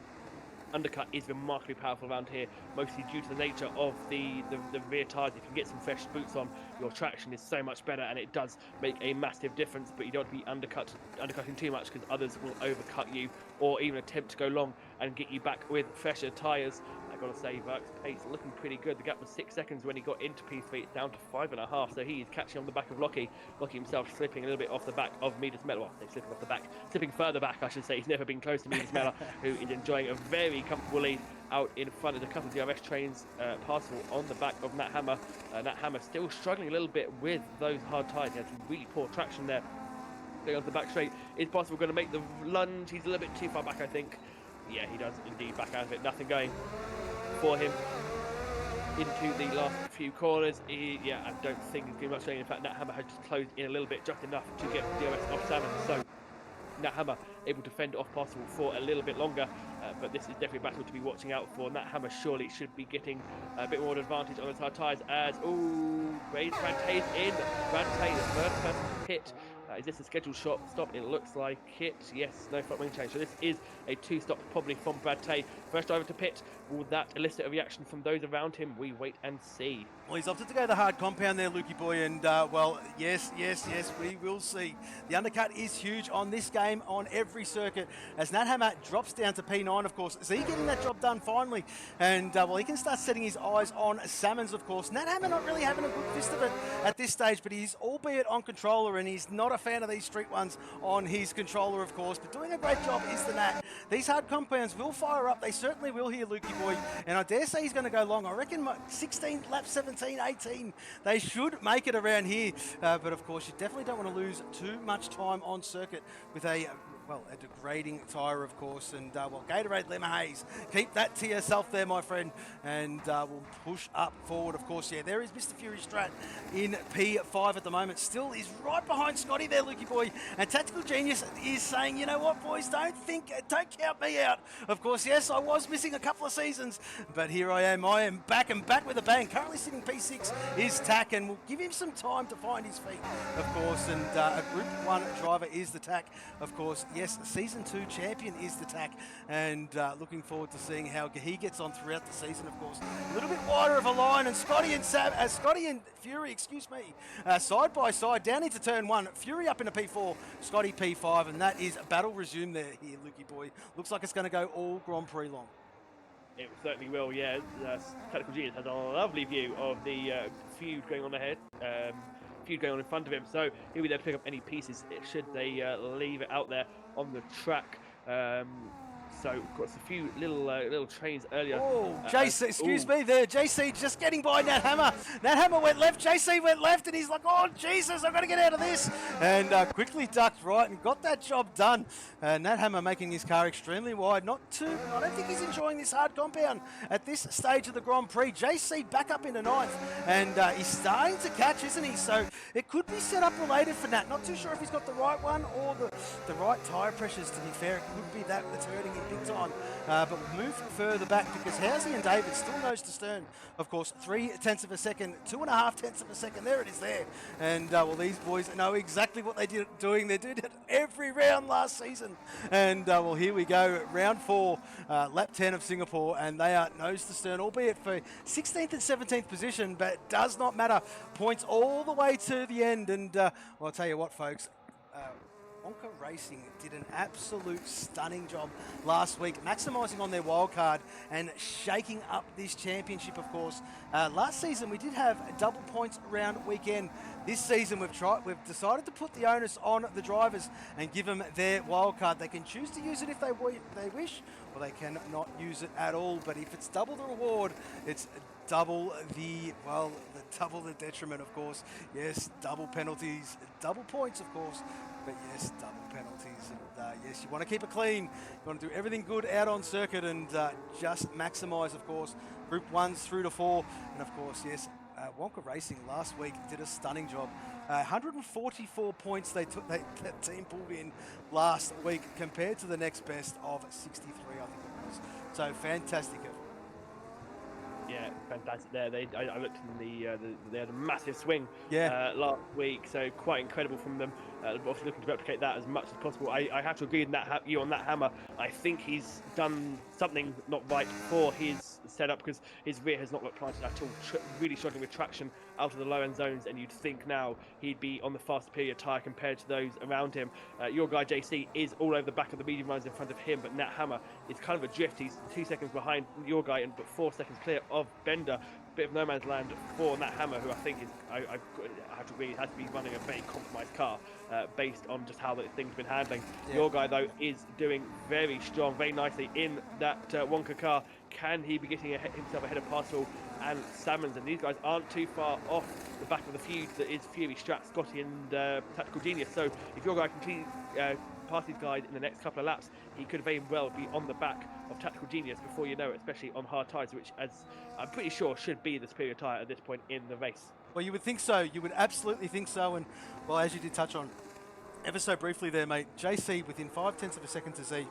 Undercut is remarkably powerful around here, mostly due to the nature of the rear tyres. If you can get some fresh boots on, your traction is so much better, and it does make a massive difference. But you don't want to be undercutting too much, because others will overcut you or even attempt to go long and get you back with fresher tyres. I gotta say, Burke's pace looking pretty good. The gap was 6 seconds when he got into P3. It's down to 5.5, so he is catching on the back of Lockie. Lockie himself slipping a little bit off the back of Midas Meller. Well, they're slipping off the back, slipping further back, I should say. He's never been close to Midas Meller, who is enjoying a very comfortable lead out in front of a couple of DRS trains passable on the back of Nat Hammer. Nat Hammer still struggling a little bit with those hard tyres. He had some really poor traction there. Going onto the back straight. Is possible going to make the lunge? He's a little bit too far back, I think. Yeah, he does indeed back out of it. Nothing going for him into the last few corners. Yeah, I don't think he's doing much going. In fact, Nat Hammer has just closed in a little bit, just enough to get DRS off Salmon. So Nat Hammer able to fend off possible for a little bit longer, but this is definitely a battle to be watching out for. Nat Hammer surely should be getting a bit more of an advantage on his hard tyres as, Brantay's in. Brantay, the first person to pit. Is this a scheduled stop? It looks like it. Yes, no front wing change. So this is a 2-stop probably from Brantay. First driver to pit. Will that elicit a reaction from those around him? We wait and see. Well, he's opted to go the hard compound there, Lukey boy, and well, yes, we will see. The undercut is huge on this game, on every circuit, as Nat Hammer drops down to P9, of course. Is he getting that job done finally? And, well, he can start setting his eyes on Salmons, of course. Nat Hammer not really having a good fist of it at this stage, but he's albeit on controller, and he's not a fan of these street ones on his controller, of course, but doing a great job is the Nat. These hard compounds will fire up. They certainly will here, Lukey boy, and I dare say he's going to go long. I reckon 16, lap 17, 18, they should make it around here, but of course you definitely don't want to lose too much time on circuit with a degrading tyre, of course, and well, Gatorade Lemon Haze, keep that to yourself there, my friend, and we'll push up forward, of course. Yeah, there is Mr. Fury Strat in P5 at the moment, still is right behind Scotty there, Lukey boy, and Tactical Genius is saying, you know what, boys, don't count me out. Of course, yes, I was missing a couple of seasons, but here I am back and back with a bang. Currently sitting P6 is Tack, and we'll give him some time to find his feet, of course, and a Group 1 driver is the Tack, of course. Yes, Season 2 champion is the Tack, and looking forward to seeing how he gets on throughout the season, of course. A little bit wider of a line, and Scotty and Fury, side by side, down into turn 1. Fury up into P4, Scotty P5, and that is battle resumed there here, Lukey boy. Looks like it's going to go all Grand Prix long. It certainly will, yeah. Tactical Genius has a lovely view of the feud going on ahead. Feud going on in front of him, so he'll be there to pick up any pieces should they leave it out there on the track. So of course a few little trains earlier. Oh, JC, excuse me there. JC just getting by Nat Hammer. Nat Hammer went left, JC went left, and he's like, oh Jesus, I've got to get out of this. And quickly ducked right and got that job done. Nat Hammer making his car extremely wide. I don't think he's enjoying this hard compound at this stage of the Grand Prix. JC back up into 9th, and he's starting to catch, isn't he? So it could be set up related for Nat. Not too sure if he's got the right one or the right tyre pressures, to be fair. It could be that that's hurting him big time. But we'll move further back because Housey and David still nose to stern. Of course, 0.3 of a second, 2.5 of a second. There it is there. And well, these boys know exactly what they did doing. They did it every round last season. And well, here we go, round 4, lap 10 of Singapore, and they are nose to stern, albeit for 16th and 17th position, but it does not matter. Points all the way to the end. And well, I'll tell you what, folks. Wonka Racing did an absolute stunning job last week, maximising on their wildcard and shaking up this championship, of course. Last season, we did have double points round weekend. This season, we've decided to put the onus on the drivers and give them their wildcard. They can choose to use it if they wish, or they can not use it at all. But if it's double the reward, it's double the detriment, of course. Yes, double penalties, double points, of course. But yes, double penalties, and yes, you want to keep it clean. You want to do everything good out on circuit and just maximise, of course, Group 1s through to 4. And of course, yes, Wonka Racing last week did a stunning job. 144 points that team pulled in last week compared to the next best of 63, I think it was. So fantastic effort. Yeah, fantastic there. I looked in they had a massive swing last week, so quite incredible from them. Obviously looking to replicate that as much as possible. I have to agree with you on that Hammer. I think he's done something not right for his setup because his rear has not looked planted at all, really struggling with traction out of the low end zones, and you'd think now he'd be on the far superior tyre compared to those around him. Your guy JC is all over the back of the medium runners in front of him, but Nat Hammer is kind of adrift. He's 2 seconds behind your guy, but 4 seconds clear of Bender. Bit of no man's land for Nat Hammer, who I think is, I have to agree, has to be running a very compromised car based on just how the thing's been handling. Yeah. Your guy, though, is doing very strong, very nicely in that Wonka car. Can he be getting himself ahead of Parcel and Salmons? And these guys aren't too far off the back of the feud that is Fury, Strat, Scotty, and Tactical Genius. So if your guy completely pass these guys in the next couple of laps, he could very well be on the back of Tactical Genius before you know it, especially on hard tyres, which, as I'm pretty sure, should be the superior tyre at this point in the race. Well, you would think so. You would absolutely think so. And, well, as you did touch on ever so briefly there, mate, JC within 0.5 of a second to Z.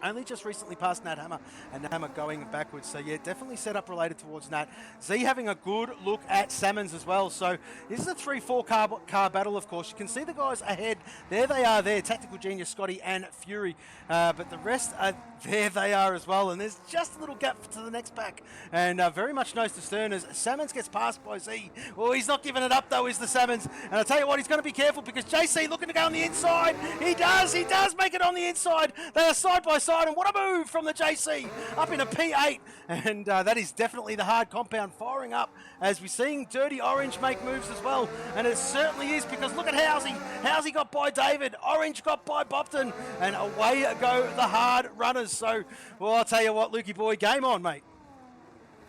Only just recently passed Nat Hammer, and Nat Hammer going backwards. So, yeah, definitely set up related towards Nat. Z having a good look at Salmons as well. So, this is a 3-4 car battle, of course. You can see the guys ahead. There they are there, Tactical Genius, Scotty, and Fury. But the rest are there they are as well. And there's just a little gap to the next pack. And very much nose to stern as Salmons gets passed by Z. Well, he's not giving it up, though, is the Salmons. And I'll tell you what, he's going to be careful because JC looking to go on the inside. He does make it on the inside. They are side by side. And what a move from the JC up in a P8, and that is definitely the hard compound firing up as we're seeing Dirty Orange make moves as well, and it certainly is because look at Housey got by David, Orange got by Bopton, and away go the hard runners. So, well, I'll tell you what, Lukey boy, game on, mate.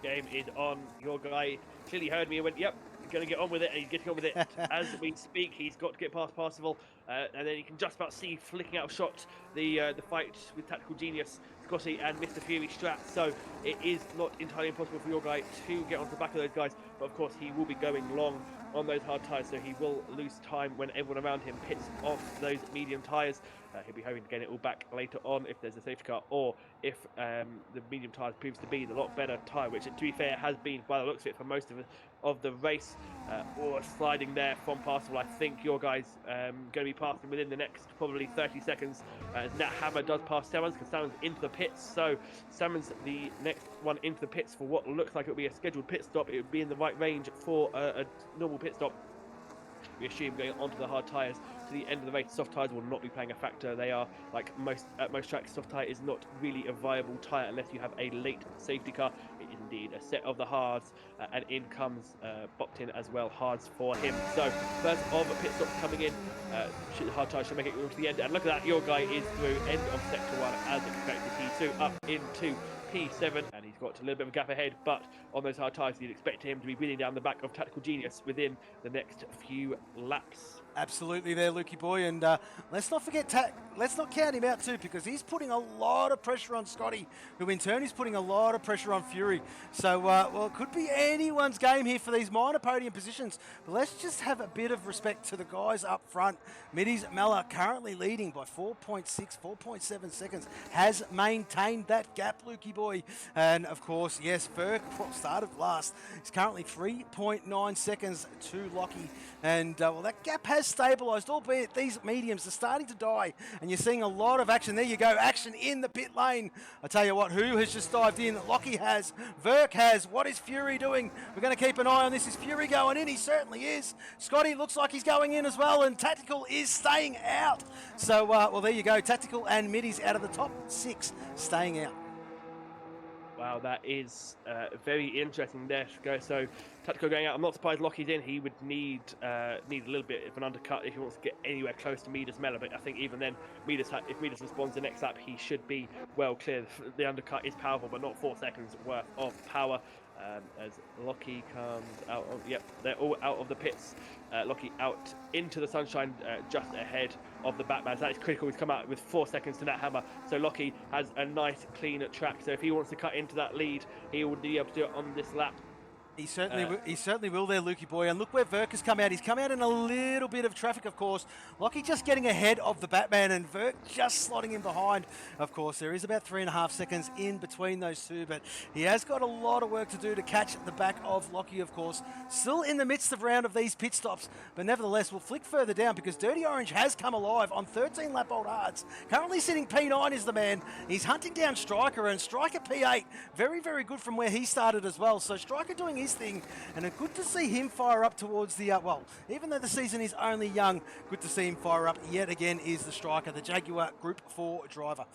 Game is on. Your guy clearly heard me and went, yep, going to get on with it, and he's getting on with it as we speak. He's got to get past Parsifal, and then you can just about see flicking out of shot the fight with Tactical Genius, Scotty, and Mr. Fury Strat. So it is not entirely impossible for your guy to get onto the back of those guys, but of course he will be going long on those hard tyres, so he will lose time when everyone around him pits off those medium tyres. He'll be hoping to get it all back later on if there's a safety car, or if the medium tyres proves to be the lot better tyre, which, to be fair, has been, by the looks of it, for most of the race. Or sliding there from Parsifal. I think your guy's going to be passing within the next probably 30 seconds as Nat Hammer does pass Salmons, because Salmons into the pits. So Salmons the next one into the pits for what looks like it'll be a scheduled pit stop. It would be in the right range for a normal pit stop. We assume going onto the hard tyres to the end of the race. Soft tyres will not be playing a factor. They are, like at most tracks, soft tyre is not really a viable tyre unless you have a late safety car. It is indeed a set of the hards, and in comes Boptin as well, hards for him. So first of pit stops coming in, the hard tyre should make it to the end, and look at that, your guy is through end of sector 1 as expected. P2 up into P7, and he's got a little bit of a gap ahead, but on those hard tyres you'd expect him to be winning down the back of Tactical Genius within the next few laps. Absolutely there, Lukey boy, and let's not forget, let's not count him out too, because he's putting a lot of pressure on Scotty, who in turn is putting a lot of pressure on Fury. So, well, it could be anyone's game here for these minor podium positions, but let's just have a bit of respect to the guys up front. Middies Mella currently leading by 4.7 seconds, has maintained that gap, Lukey boy, and of course, yes, Ferg started last. He's currently 3.9 seconds to Lockie, and well, that gap has stabilised, albeit these mediums are starting to die, and you're seeing a lot of action. There you go, action in the pit lane. I tell you what, who has just dived in? Lockie has, Verk has. What is Fury doing? We're going to keep an eye on this. Is Fury going in? He certainly is. Scotty looks like he's going in as well, and Tactical is staying out. So, well, there you go. Tactical and Middies out of the top 6 staying out. Wow, that is very interesting there. So Tactical going out. I'm not surprised Lockie's in. He would need a little bit of an undercut if he wants to get anywhere close to Midas Mella. But I think even then, if Midas responds the next lap, he should be well clear. The undercut is powerful, but not 4 seconds worth of power. As Lockie comes out of, yep, they're all out of the pits. Lockie out into the sunshine just ahead of the Batman. So that is critical. He's come out with 4 seconds to Nat Hammer. So Lockie has a nice clean track. So if he wants to cut into that lead, he will be able to do it on this lap. He certainly will there, Lukey boy. And look where Verk has come out. He's come out in a little bit of traffic, of course. Lockie just getting ahead of the Batman and Verk just slotting in behind. Of course, there is about 3.5 seconds in between those two, but he has got a lot of work to do to catch the back of Lockie, of course. Still in the midst of round of these pit stops, but nevertheless, we'll flick further down because Dirty Orange has come alive on 13 lap old hards. Currently sitting P9 is the man. He's hunting down Striker, and Striker P8. Very, very good from where he started as well. So Striker doing his thing, and it's good to see him fire up towards the, well, even though the season is only young, good to see him fire up yet again is the Striker, the Jaguar Group 4 driver.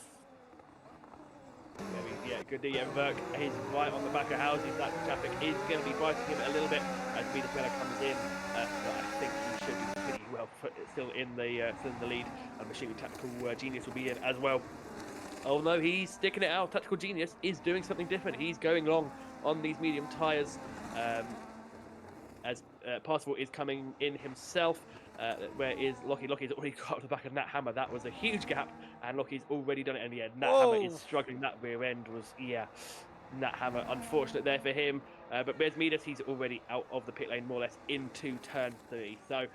Yeah, good D. Verk is right on the back of houses. That traffic is going to be biting him a little bit as Midas Miller comes in, but I think he should be pretty well still in the lead, and Machine Tactical Genius will be in as well. Oh no, he's sticking it out. Tactical Genius is doing something different. He's going long on these medium tyres. As Parsival is coming in himself. Where is Lockie? Lockie's already got to the back of Nat Hammer. That was a huge gap, and Lockie's already done it in the end. Nat Hammer is struggling. That rear end was, Nat Hammer, unfortunate there for him. But where's Midas? He's already out of the pit lane, more or less, into turn 3. So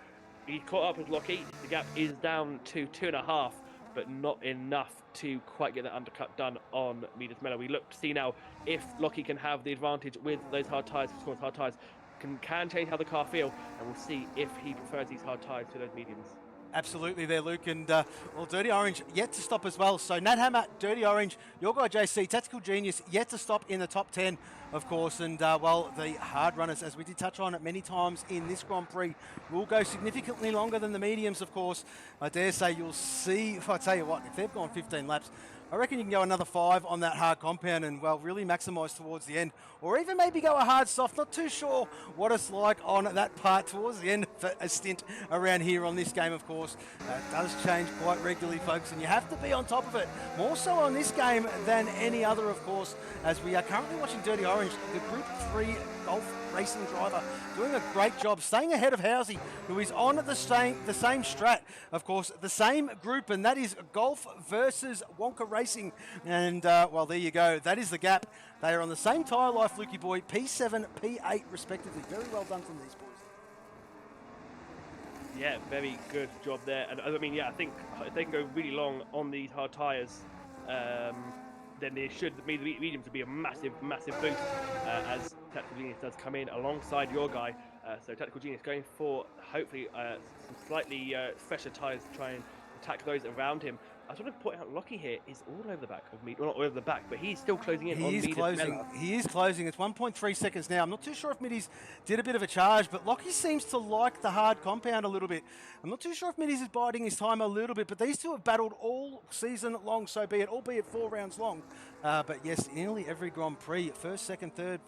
he caught up with Lockie. The gap is down to 2.5, but not enough to quite get that undercut done on Midas Mello. We look to see now if Lockie can have the advantage with those hard tyres. Of course, hard tyres can change how the car feel, and we'll see if he prefers these hard tyres to those mediums. Absolutely there, Luke, and well, Dirty Orange yet to stop as well. So Nat Hammer, Dirty Orange, your guy JC, Tactical Genius yet to stop in the top 10, of course, and well, the hard runners, as we did touch on it many times in this Grand Prix, will go significantly longer than the mediums, of course. I dare say you'll see, if I tell you what, if they've gone 15 laps, I reckon you can go another 5 on that hard compound and, well, really maximise towards the end. Or even maybe go a hard soft. Not too sure what it's like on that part towards the end for a stint around here on this game, of course. It does change quite regularly, folks, and you have to be on top of it. More so on this game than any other, of course, as we are currently watching Dirty Orange, the Group 3 golf racing driver, doing a great job, staying ahead of Housey, who is on the same strat, of course, the same group, and that is Golf versus Wonka Racing. And, well, there you go. That is the gap. They are on the same tyre life, Lukey boy, P7, P8, respectively. Very well done from these boys. Yeah, very good job there. And I mean, I think if they can go really long on these hard tyres, then they should, the mediums would be a massive, massive boost as Tactical Genius does come in alongside your guy. So Tactical Genius going for hopefully some slightly fresher tyres to try and attack those around him. I just want to point out Lockie here is all over the back of me. Well, not all over the back, but he's still closing in on Midas Miller. He is closing. It's 1.3 seconds now. I'm not too sure if Middies did a bit of a charge, but Lockie seems to like the hard compound a little bit. I'm not too sure if Middies is biding his time a little bit, but these two have battled all season long, so be it, albeit 4 rounds long. But yes, nearly every Grand Prix, first, second, third,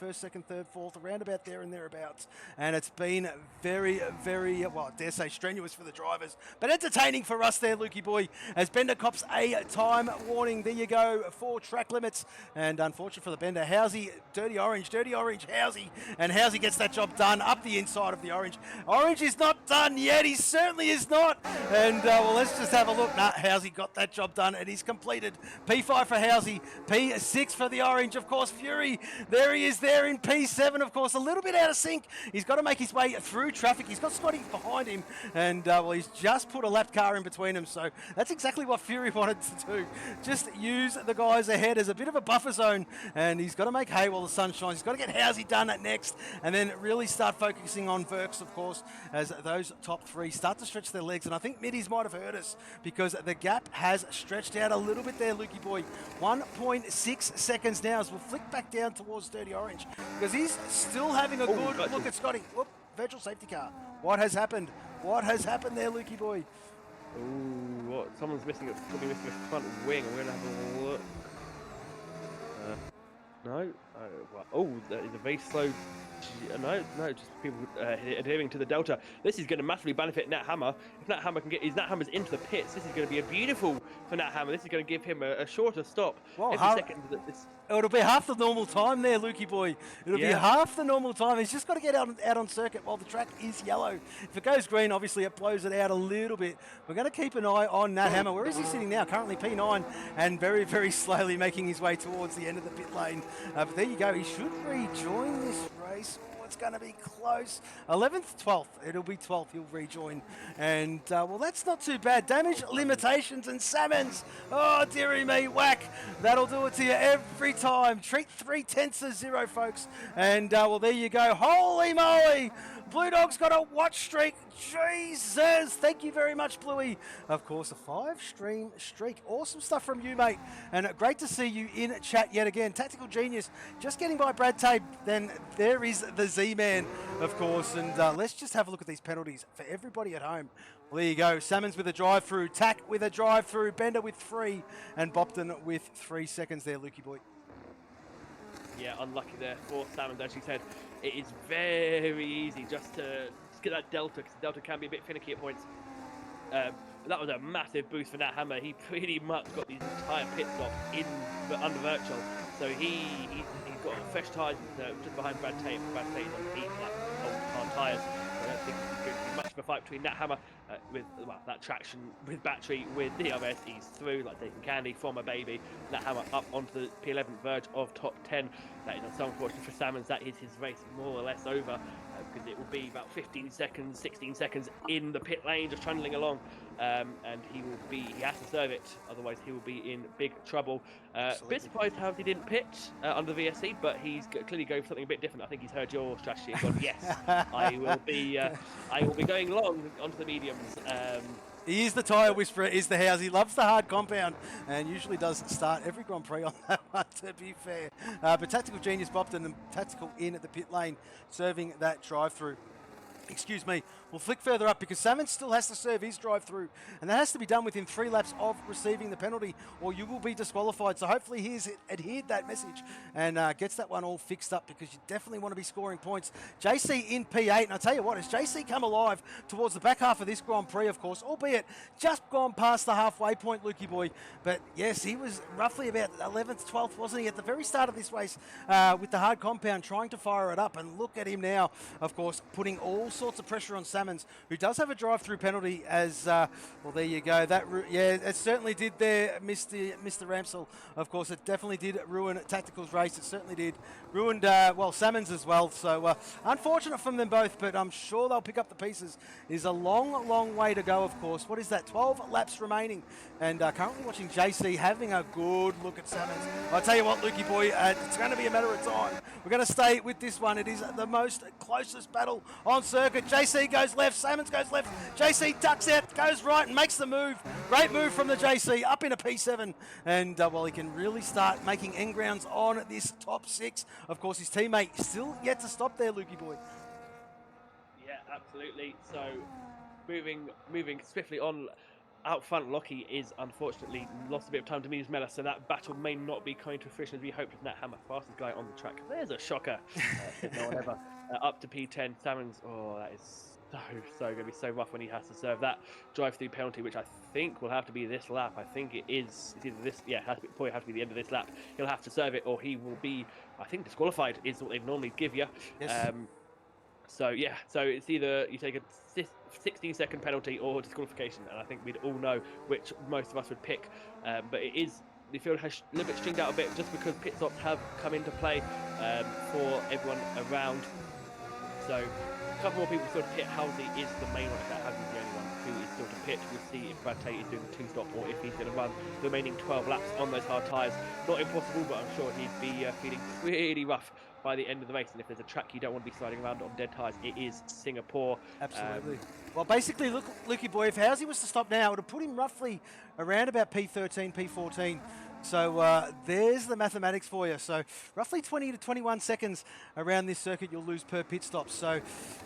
fourth, around about there and thereabouts. And it's been very, very, well, I dare say strenuous for the drivers, but entertaining for us there, Lukey boy, as Bender cops a time warning. There you go, 4 track limits. And unfortunate for the Bender, Housey, Dirty Orange, Housey, and Housey gets that job done up the inside of the Orange. Orange is not done yet, he certainly is not. And well, let's just have a look. Nah, Housey got that job done and he's completed. P5 for Housey, P6 for the Orange, of course. Fury, there he is there in P7, of course, a little bit out of sync. He's got to make his way through traffic. He's got Scotty behind him, and well, he's just put a lap car in between them, so that's exactly what Fury wanted to do. Just use the guys ahead as a bit of a buffer zone, and he's got to make hay while the sun shines. He's got to get Housey done at next, and then really start focusing on Verks, of course, as those top 3 start to stretch their legs, and I think Middies might have heard us, because the gap has stretched out a little bit there, Lukey boy. 1.6 seconds now as we'll flick back down towards Dirty Orange, because he's still having a good look at Scotty. Whoop, virtual safety car. What has happened? What has happened there, Lukey boy? Ooh, what? Someone's missing it. Somebody missing a front wing. We're gonna have a look. No. Well, oh, that is a very slow. No, just people adhering to the Delta. This is going to massively benefit Nat Hammer. If Nat Hammer can get his Nat Hammers into the pits, this is going to be a beautiful for Nat Hammer. This is going to give him a shorter stop. Well, every second. It'll be half the normal time there, Lukey boy. It'll be half the normal time. He's just got to get out on circuit while the track is yellow. If it goes green, obviously it blows it out a little bit. We're going to keep an eye on Nat Hammer. Where is he sitting now? Currently P9, and very, very slowly making his way towards the end of the pit lane. But there you go. He should rejoin this race. it's going to be close. 11th, 12th. It'll be 12th. He'll rejoin. And, well, that's not too bad. Damage limitations and Salmons. Oh, dearie me, whack. That'll do it to you every time. Treat 0.3, folks. And, well, there you go. Holy moly. Blue Dog's got a watch streak. Jesus. Thank you very much, Bluey. Of course, a 5-stream streak. Awesome stuff from you, mate. And great to see you in chat yet again. Tactical Genius just getting by Brad Tabe. Then there is the Z-Man, of course. And let's just have a look at these penalties for everybody at home. Well, there you go. Salmons with a drive-through. Tack with a drive-through. Bender with 3. And Bopton with 3 seconds there, Lukey boy. Yeah, unlucky there for Salmons, as you said. It is very easy just to get that Delta, because Delta can be a bit finicky at points. That was a massive boost for Nat Hammer. He pretty much got these entire pit stops under virtual. So he's got fresh tyres just behind Brad Tate. Brad Tate's on 8 old hard tyres. So I don't think it's going to be much of a fight between Nat Hammer with that traction with battery with DRS. He's through like taking candy from a baby. Nat Hammer up onto the P11 verge of top 10. That is so unfortunate for Salmons. That is his race more or less over. Because it will be about 15 seconds, 16 seconds in the pit lane, just trundling along, and he has to serve it, otherwise he will be in big trouble. A bit surprised how he didn't pit under the VSC, but he's clearly going for something a bit different. I think he's heard your strategy and gone, yes, I will be going long onto the mediums. He is the tyre whisperer, is the house. He loves the hard compound and usually does start every Grand Prix on that one, to be fair. But Tactical Genius bopped and the Tactical in at the pit lane, serving that drive-through. Excuse me, we'll flick further up because Salmon still has to serve his drive-through, and that has to be done within 3 laps of receiving the penalty, or you will be disqualified. So hopefully he's adhered that message and gets that one all fixed up, because you definitely want to be scoring points. JC in P8, and I tell you what, as JC come alive towards the back half of this Grand Prix, of course, albeit just gone past the halfway point, Lukey boy, but yes, he was roughly about 11th, 12th, wasn't he, at the very start of this race with the hard compound, trying to fire it up, and look at him now, of course, putting all sorts of pressure on Salmons, who does have a drive-through penalty as, well, there you go. Yeah, it certainly did there, Mr. Ramsell. Of course, it definitely did ruin Tactical's race. It certainly did. Ruined, well, Salmons as well. So, unfortunate from them both, but I'm sure they'll pick up the pieces. There's a long, long way to go, of course. What is that? 12 laps remaining. And currently watching JC having a good look at Salmons. I'll tell you what, Lukey boy, it's going to be a matter of time. We're going to stay with this one. It is the most closest battle on circuit. JC goes left, Salmons goes left, JC ducks out, goes right and makes the move. Great move from the JC, up in a P7, and well, he can really start making end grounds on this top 6. Of course, his teammate still yet to stop there, Lukey boy. Yeah, absolutely. So moving swiftly on. Out front, Lockie is unfortunately lost a bit of time to Memes Mella, so that battle may not be coming to fruition as we hoped with Nat Hammer, fastest guy on the track. There's a shocker. No one ever. Up to P10. Salmons, oh, that is so going to be so rough when he has to serve that drive-through penalty, which I think will have to be this lap. I think it is. It's either this, yeah, it has to be, probably have to be the end of this lap. He'll have to serve it, or he will be, I think, disqualified is what they normally give you. Yes. So yeah, so it's either you take a 16-second penalty or disqualification, and I think we'd all know which most of us would pick. But it is, the field has a little bit stringed out a bit just because pit stops have come into play for everyone around. So a couple more people still to pit. Halsey is the main one. Halsey's the only one who is still to pit. We'll see if Brad Tate is doing the 2-stop or if he's going to run the remaining 12 laps on those hard tyres. Not impossible, but I'm sure he'd be feeling really rough by the end of the race. And if there's a track you don't want to be sliding around on dead tyres, it is Singapore. Absolutely. Well, basically, look, Lukey boy, if Halsey was to stop now, it would have put him roughly around about P13, P14. So there's the mathematics for you. So roughly 20 to 21 seconds around this circuit you'll lose per pit stop. So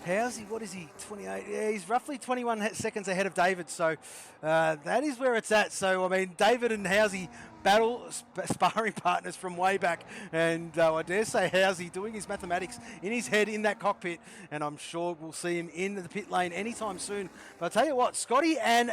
Halsey, what is he, 28? Yeah, he's roughly 21 seconds ahead of David. So that is where it's at. So, I mean, David and Halsey battle sparring partners from way back, and I dare say Halsey doing his mathematics in his head in that cockpit, and I'm sure we'll see him in the pit lane anytime soon. But I'll tell you what, Scotty and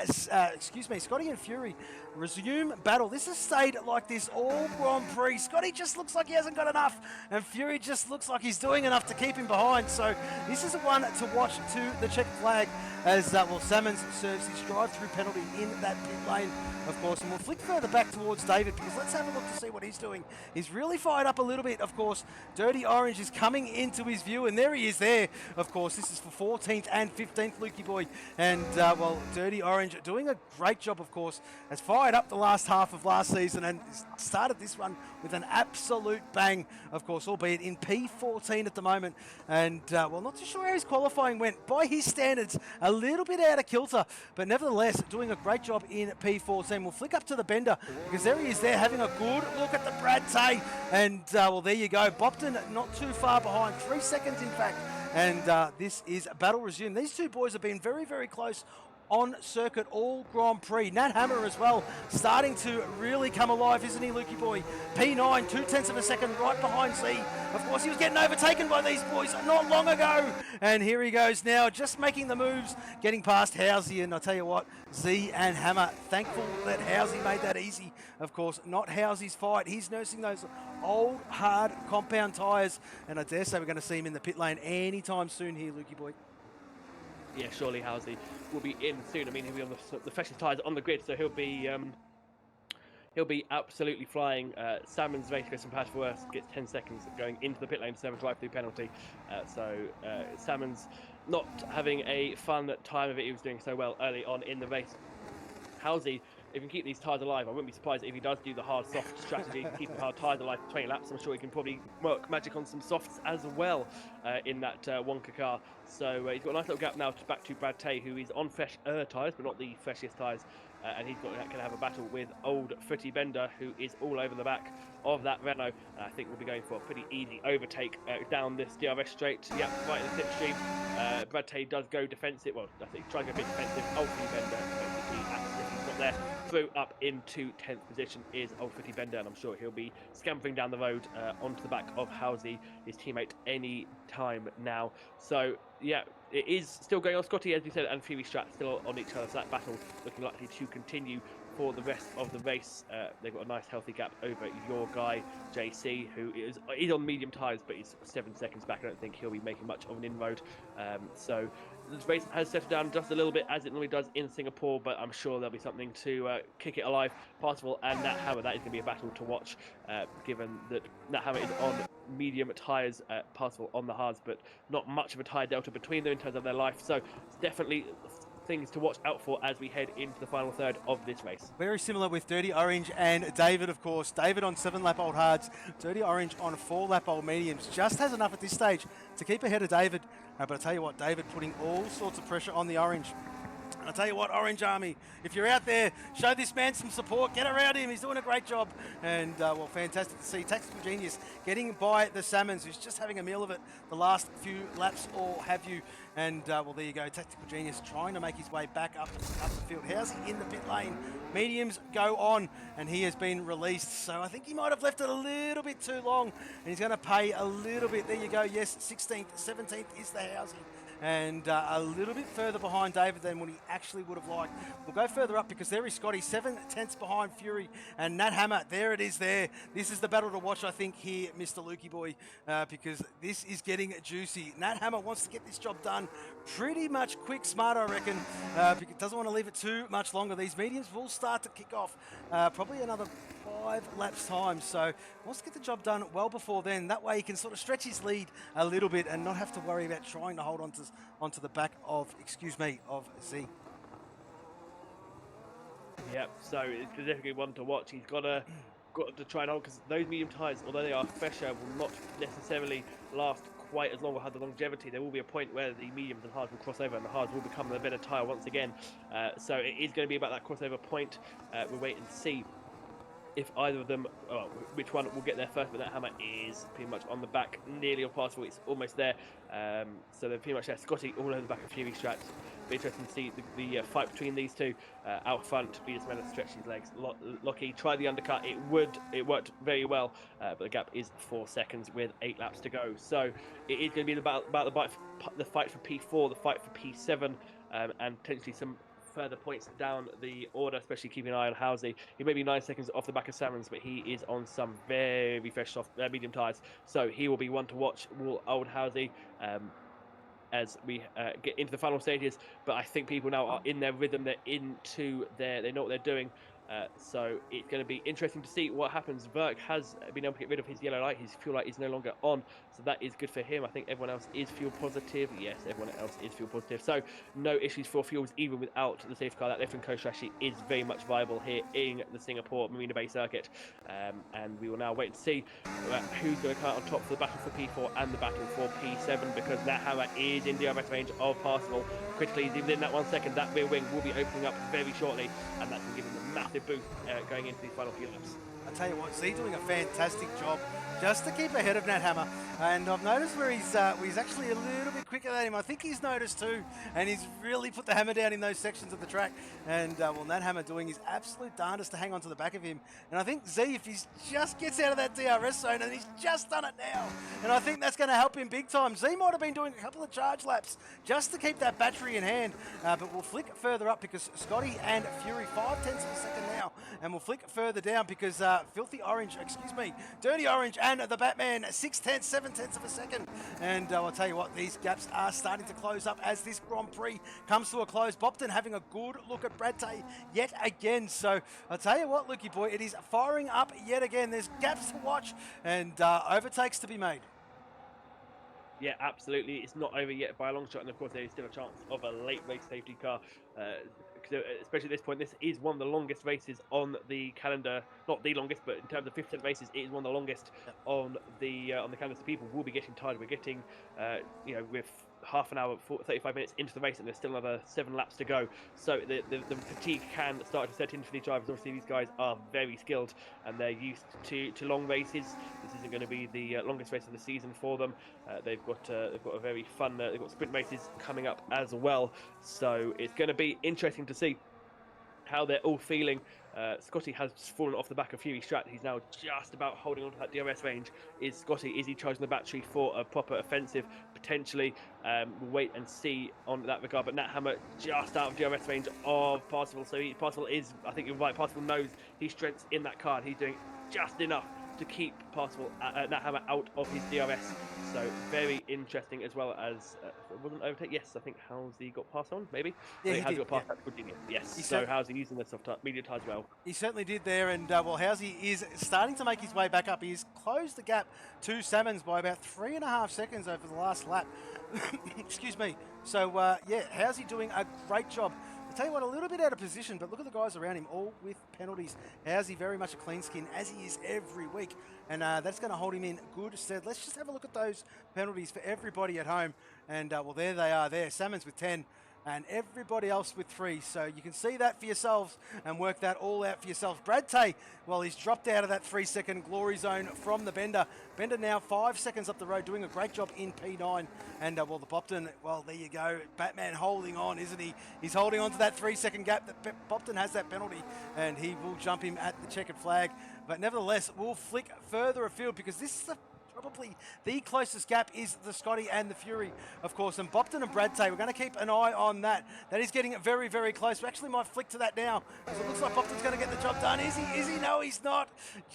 Fury resume battle. This has stayed like this all Grand Prix. Scotty just looks like he hasn't got enough, and Fury just looks like he's doing enough to keep him behind. So this is the one to watch to the check flag as well, Salmons serves his drive-through penalty in that pit lane, of course, and we'll flick further back towards David. David, because let's have a look to see what he's doing. He's really fired up a little bit, of course. Dirty Orange is coming into his view, and there he is there, of course. This is for 14th and 15th, Lukey boy. And, well, Dirty Orange doing a great job, of course, has fired up the last half of last season and started this one with an absolute bang, of course, albeit in P14 at the moment. And, well, not too sure how his qualifying went. By his standards, a little bit out of kilter, but nevertheless, doing a great job in P14. We'll flick up to the bender, because there he is there, having a good look at the Brad Tay. And, well, there you go. Bopton not too far behind, 3 seconds, in fact. And this is battle resumed. These two boys have been very, very close on circuit all Grand Prix. Nat Hammer as well, starting to really come alive, isn't he, Lukey boy? P9, 0.2 of a second right behind Z. Of course, he was getting overtaken by these boys not long ago. And here he goes now, just making the moves, getting past Housey. And I'll tell you what, Z and Hammer, thankful that Housey made that easy. Of course, not Housey's fight. He's nursing those old, hard compound tyres. And I dare say we're going to see him in the pit lane anytime soon here, Lukey boy. Yeah, surely Housey will be in soon. I mean, he'll be on the freshest tyres on the grid, so he'll be absolutely flying. Salmon's race goes from bad for worse, gets 10 seconds going into the pit lane to serve a drive-through penalty. So Salmon's not having a fun time of it. He was doing so well early on in the race. Housey, if he can keep these tyres alive, I wouldn't be surprised if he does do the hard-soft strategy, keep the hard tyres alive for 20 laps. I'm sure he can probably work magic on some softs as well in that Wonka car. So he's got a nice little gap now back to Brad Tay, who is on fresh tyres, but not the freshest tyres. And he's going to have a battle with old Footy Bender, who is all over the back of that Renault. I think we'll be going for a pretty easy overtake down this DRS straight. Yep, right in the slipstream. Brad Tay does go defensive. Well, I think trying to go a bit defensive. Old Footy Bender, basically, he's not there. Through up into 10th position is old Footy Bender, and I'm sure he'll be scampering down the road onto the back of Housey, his teammate, any time now. So, yeah, it is still going on. Scotty, as we said, and Fury Strat still on each other, so that battle looking likely to continue for the rest of the race. They've got a nice healthy gap over your guy, JC, who is on medium tyres, but he's 7 seconds back. I don't think he'll be making much of an inroad. So the race has settled down just a little bit, as it normally does in Singapore, but I'm sure there'll be something to kick it alive. Parsifal and Nat Hammer, that is going to be a battle to watch, given that Nat Hammer is on medium tyres, Parsifal on the hards, but not much of a tyre delta between them in terms of their life. So it's definitely things to watch out for as we head into the final third of this race. Very similar with Dirty Orange and David, of course. David on 7-lap old hards, Dirty Orange on 4-lap old mediums. Just has enough at this stage to keep ahead of David. But I tell you what, David putting all sorts of pressure on the Orange. And I tell you what, Orange Army, if you're out there, show this man some support. Get around him. He's doing a great job. And, well, fantastic to see Tactical Genius getting by the Salmons, who's just having a meal of it the last few laps, or have you. And, well, there you go. Tactical Genius trying to make his way back up the field. How's he in the pit lane? Mediums go on, and he has been released. So I think he might have left it a little bit too long, and he's going to pay a little bit. There you go. Yes, 16th, 17th is the housing. And a little bit further behind David than what he actually would have liked. We'll go further up because there is Scotty, 7/10 behind Fury, and Nat Hammer, there it is there. This is the battle to watch, I think, here, Mr. Lukey boy, because this is getting juicy. Nat Hammer wants to get this job done pretty much quick, smart, I reckon, because doesn't want to leave it too much longer. These mediums will start to kick off probably another 5 laps time, so wants to get the job done well before then. That way he can sort of stretch his lead a little bit and not have to worry about trying to hold onto the back of, of Z. Yep, so it's definitely one to watch. He's got to try and hold, because those medium tyres, although they are fresher, will not necessarily last quite as long or have the longevity. There will be a point where the mediums and hards will cross over, and the hards will become the better tyre once again. So it is going to be about that crossover point. We'll wait and see if either of them, which one will get there first, but that Hammer is pretty much on the back, nearly of Parsifal. It's almost there. So they're pretty much there. Scotty all over the back of Fury Strat. Be interesting to see the fight between these two out front. We just managed to stretch his legs. Lockie tried the undercut. It worked very well, but the gap is 4 seconds with 8 laps to go. So it is going to be about the fight for P4, the fight for P7, and potentially some further points down the order, especially keeping an eye on Housey. He may be 9 seconds off the back of Salmons, but he is on some very fresh soft medium tyres, so he will be one to watch. Old Housey as we get into the final stages, but I think people now are in their rhythm. They're they know what they're doing. So it's going to be interesting to see what happens. Verk has been able to get rid of his yellow light. His fuel light is no longer on, so that is good for him. I think everyone else is fuel positive. Yes, everyone else is fuel positive. So no issues for fuels even without the safety car. That left and coast strategy is very much viable here in the Singapore Marina Bay circuit. And we will now wait and see who's going to come out on top for the battle for P4 and the battle for P7, because that hammer is in DRS range of Parsival. Critically, within that 1 second, that rear wing will be opening up very shortly, and that's going to give him a massive boost going into these final few laps. I tell you what, Z doing a fantastic job just to keep ahead of Nat Hammer, and I've noticed where he's actually a little bit quicker than him. I think he's noticed too, and he's really put the hammer down in those sections of the track. And well, Nat Hammer doing his absolute darndest to hang on to the back of him. And I think Z, if he just gets out of that DRS zone, and he's just done it now, and I think that's going to help him big time. Z might have been doing a couple of charge laps just to keep that battery in hand, but we'll flick further up because Scotty and Fury 5/10 of a second now, and we'll flick further down because Dirty Orange and the Batman 6/10, 7/10 of a second. And I'll tell you what, these gaps are starting to close up as this Grand Prix comes to a close. Bopton having a good look at Brad Tay yet again. So I'll tell you what, Lukey boy, it is firing up yet again. There's gaps to watch and overtakes to be made. Yeah, absolutely. It's not over yet by a long shot, and of course there is still a chance of a late race safety car. Especially at this point, this is one of the longest races on the calendar. Not the longest, but in terms of 50% races, it is one of the longest on the calendar. So people will be getting tired. We're getting, with half an hour, 35 minutes into the race, and there's still another 7 laps to go. So the fatigue can start to set in for these drivers. Obviously, these guys are very skilled, and they're used to long races. This isn't going to be the longest race of the season for them. They've got a very fun. They've got sprint races coming up as well. So it's going to be interesting to see how they're all feeling. Scotty has fallen off the back of Fury Strat. He's now just about holding on to that DRS range. Is he charging the battery for a proper offensive? Potentially. We'll wait and see on that regard. But Nat Hammer just out of DRS range of Parsival. So Parsival is, I think you're right, Parsival knows his strengths in that car, and he's doing just enough to keep Parsival, Nat Hammer out of his DRS. So very interesting, as well as wasn't overtake. Yes, I think Halsey got passed on. Maybe yeah, he got passed. That's good. Yes. So Halsey using the soft medium tyres well. He certainly did there, and well, Halsey is starting to make his way back up. He's closed the gap to Salmons by about 3.5 seconds over the last lap. Excuse me. So Halsey doing a great job. I'll tell you what, a little bit out of position, but look at the guys around him, all with penalties. Halsey very much a clean skin, as he is every week, and that's going to hold him in good stead. Let's just have a look at those penalties for everybody at home, and well, there they are there. Salmons with 10, and everybody else with 3. So you can see that for yourselves and work that all out for yourselves. Brad Tay, well, he's dropped out of that 3-second glory zone from the Bender. Bender now 5 seconds up the road, doing a great job in P9. And well, the Bopton, well, there you go. Batman holding on, isn't he? He's holding on to that 3-second gap. Bopton has that penalty, and he will jump him at the checkered flag. But nevertheless, we'll flick further afield because this is probably the closest gap is the Scotty and the Fury, of course. And Bopton and Brad Tay, we're going to keep an eye on that. That is getting very, very close. We actually might flick to that now, because it looks like Bopton's going to get the job done. Is he? Is he? No, he's not.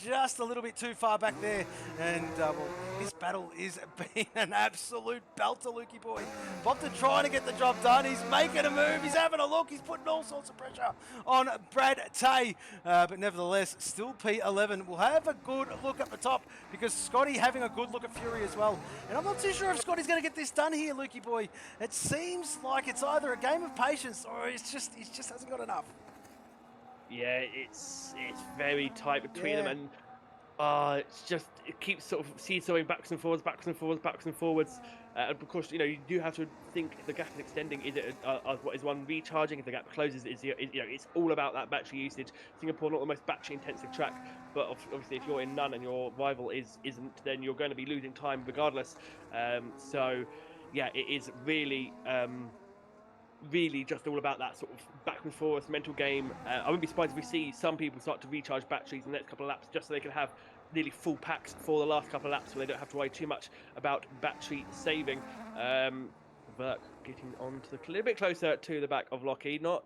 Just a little bit too far back there. And well, this battle is being an absolute belter, Lukey boy. Bopton trying to get the job done. He's making a move. He's having a look. He's putting all sorts of pressure on Brad Tay. But nevertheless, still P11. We'll have a good look at the top, because Scotty having a good look at Fury as well. And I'm not too sure if Scotty's going to get this done here, Lukey boy. It seems like it's either a game of patience or he just hasn't got enough. Yeah, it's very tight between them, and it keeps sort of seesawing backwards and forwards. And of course, you do have to think, if the gap is extending, is it what is one recharging? If the gap closes, it's all about that battery usage. Singapore, not the most battery intensive track, but obviously if you're in none and your rival isn't, then you're going to be losing time regardless. So yeah, it is really just all about that sort of back and forth mental game. I wouldn't be surprised if we see some people start to recharge batteries in the next couple of laps, just so they can have nearly full packs for the last couple of laps, so they don't have to worry too much about battery saving. Verk getting on to a little bit closer to the back of Lockie, not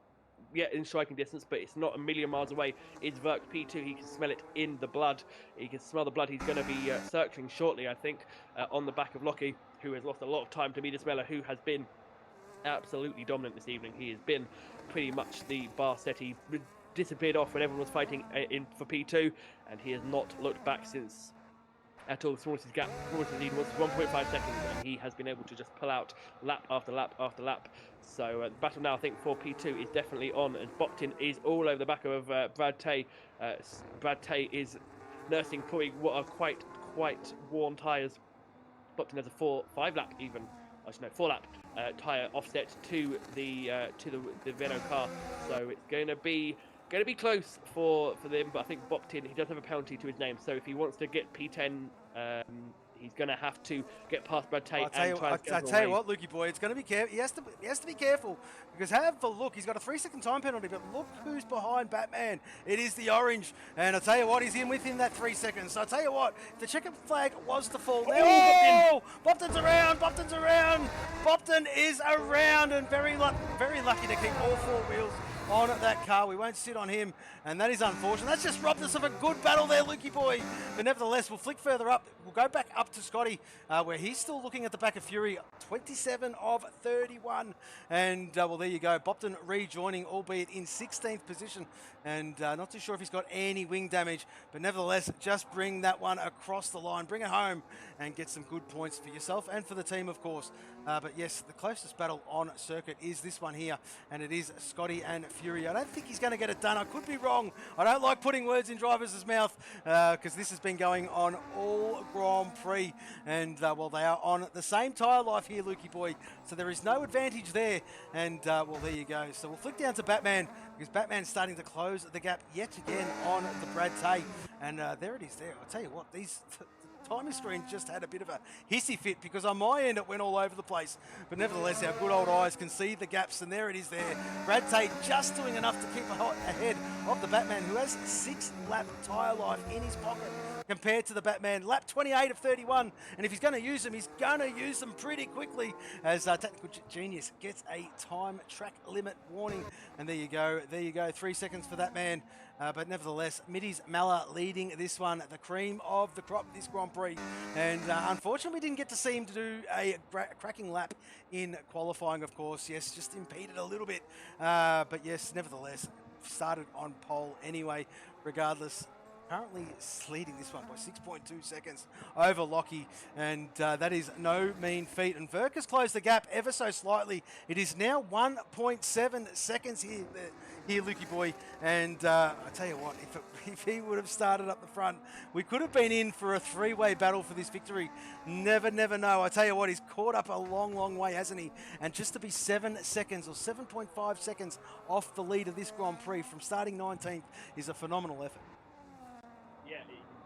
yet in striking distance, but it's not a million miles away. Is Verk P2? He can smell it in the blood. He can smell the blood. He's going to be circling shortly, I think, on the back of Lockie, who has lost a lot of time to Mida Smeller, who has been absolutely dominant this evening. He has been pretty much the bar setter. He disappeared off when everyone was fighting in for P2, and he has not looked back since at all. The smallest lead was 1.5 seconds, and he has been able to just pull out lap after lap after lap. So the battle now, I think, for P2 is definitely on, as Boptin is all over the back of Brad Tay. Brad Tay is nursing probably what are quite worn tyres. Boptin has a 5 lap even. I should know, 4 lap tyre offset to the Renault car. So it's going to be close for them, but I think Boptin, he does have a penalty to his name, so if he wants to get P10, he's going to have to get past Brad Tate. I'll tell you what, Lukey boy, it's going to be careful. He has to be careful, because have a look. He's got a 3-second time penalty, but look who's behind Batman. It is the orange, and I'll tell you what, he's in within that 3 seconds. So I'll tell you what, if the checkered flag was to fall now, Boptin's around. Boptin is around, and very lucky to keep all 4 wheels on at that car. We won't sit on him, and that is unfortunate. That's just robbed us of a good battle there, Lukey boy. But nevertheless, we'll flick further up. We'll go back up to Scotty, where he's still looking at the back of Fury, 27 of 31. And, well, there you go. Boptin rejoining, albeit in 16th position. And not too sure if he's got any wing damage. But nevertheless, just bring that one across the line. Bring it home and get some good points for yourself and for the team, of course. But yes, the closest battle on circuit is this one here. And it is Scotty and Fury. I don't think he's going to get it done. I could be wrong. I don't like putting words in drivers' mouth, because this has been going on all Grand Prix, and well, they are on the same tyre life here, Lukey boy, so there is no advantage there. And well, there you go. So we'll flick down to Batman, because Batman's starting to close the gap yet again on the Brad Tay, and there it is there. I'll tell you what, these timing screen just had a bit of a hissy fit, because on my end it went all over the place, but nevertheless our good old eyes can see the gaps, and there it is there. Brad Tate just doing enough to keep ahead of the Batman, who has 6 lap tyre life in his pocket compared to the Batman. Lap 28 of 31, and if he's going to use them, he's going to use them pretty quickly, as Technical Genius gets a time track limit warning. And there you go, 3 seconds for that man. But nevertheless, Middy's Mala leading this one, the cream of the crop this Grand Prix. And unfortunately, we didn't get to see him to do a cracking lap in qualifying, of course. Yes, just impeded a little bit. But yes, nevertheless, started on pole anyway, regardless. Currently leading this one by 6.2 seconds over Lockie, and that is no mean feat. And Verk has closed the gap ever so slightly. It is now 1.7 seconds here, Lukey boy. And I tell you what, if he would have started up the front, we could have been in for a 3-way battle for this victory. Never know. I tell you what, he's caught up a long way, hasn't he? And just to be 7 seconds or 7.5 seconds off the lead of this Grand Prix from starting 19th is a phenomenal effort. Yeah,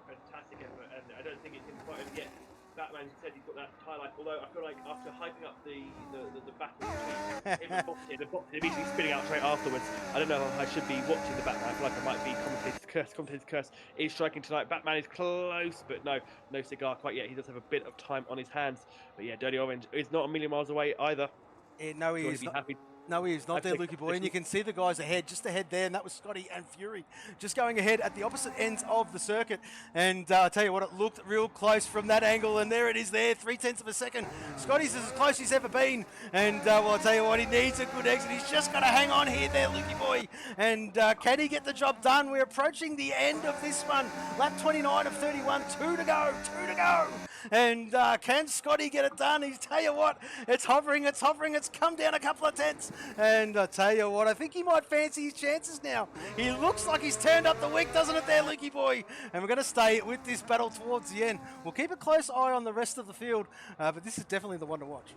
fantastic effort, and I don't think it's quite over yet. Batman said he's got that tie life, although I feel like after hyping up the battle between him and Boptin, the Boptin immediately spinning out straight afterwards. I don't know if I should be watching the Batman. I feel like I might be Commentator's curse is striking tonight. Batman is close, but no cigar quite yet. He does have a bit of time on his hands. But yeah, Dirty Orange is not a million miles away either. Yeah, no, he is not. No, he is not there, Lukey boy. And you can see the guys ahead, just ahead there, and that was Scotty and Fury just going ahead at the opposite ends of the circuit. And I'll tell you what, it looked real close from that angle, and there it is there, 0.3 of a second. Scotty's as close as he's ever been. And well, I'll tell you what, he needs a good exit. He's just got to hang on here there, Lukey boy. And can he get the job done? We're approaching the end of this one. Lap 29 of 31, 2 to go. And can Scotty get it done? He's tell you what, it's hovering, it's come down a couple of tenths. And I tell you what, I think he might fancy his chances now. He looks like he's turned up the wick, doesn't it there, Lukey boy? And we're going to stay with this battle towards the end. We'll keep a close eye on the rest of the field, but this is definitely the one to watch.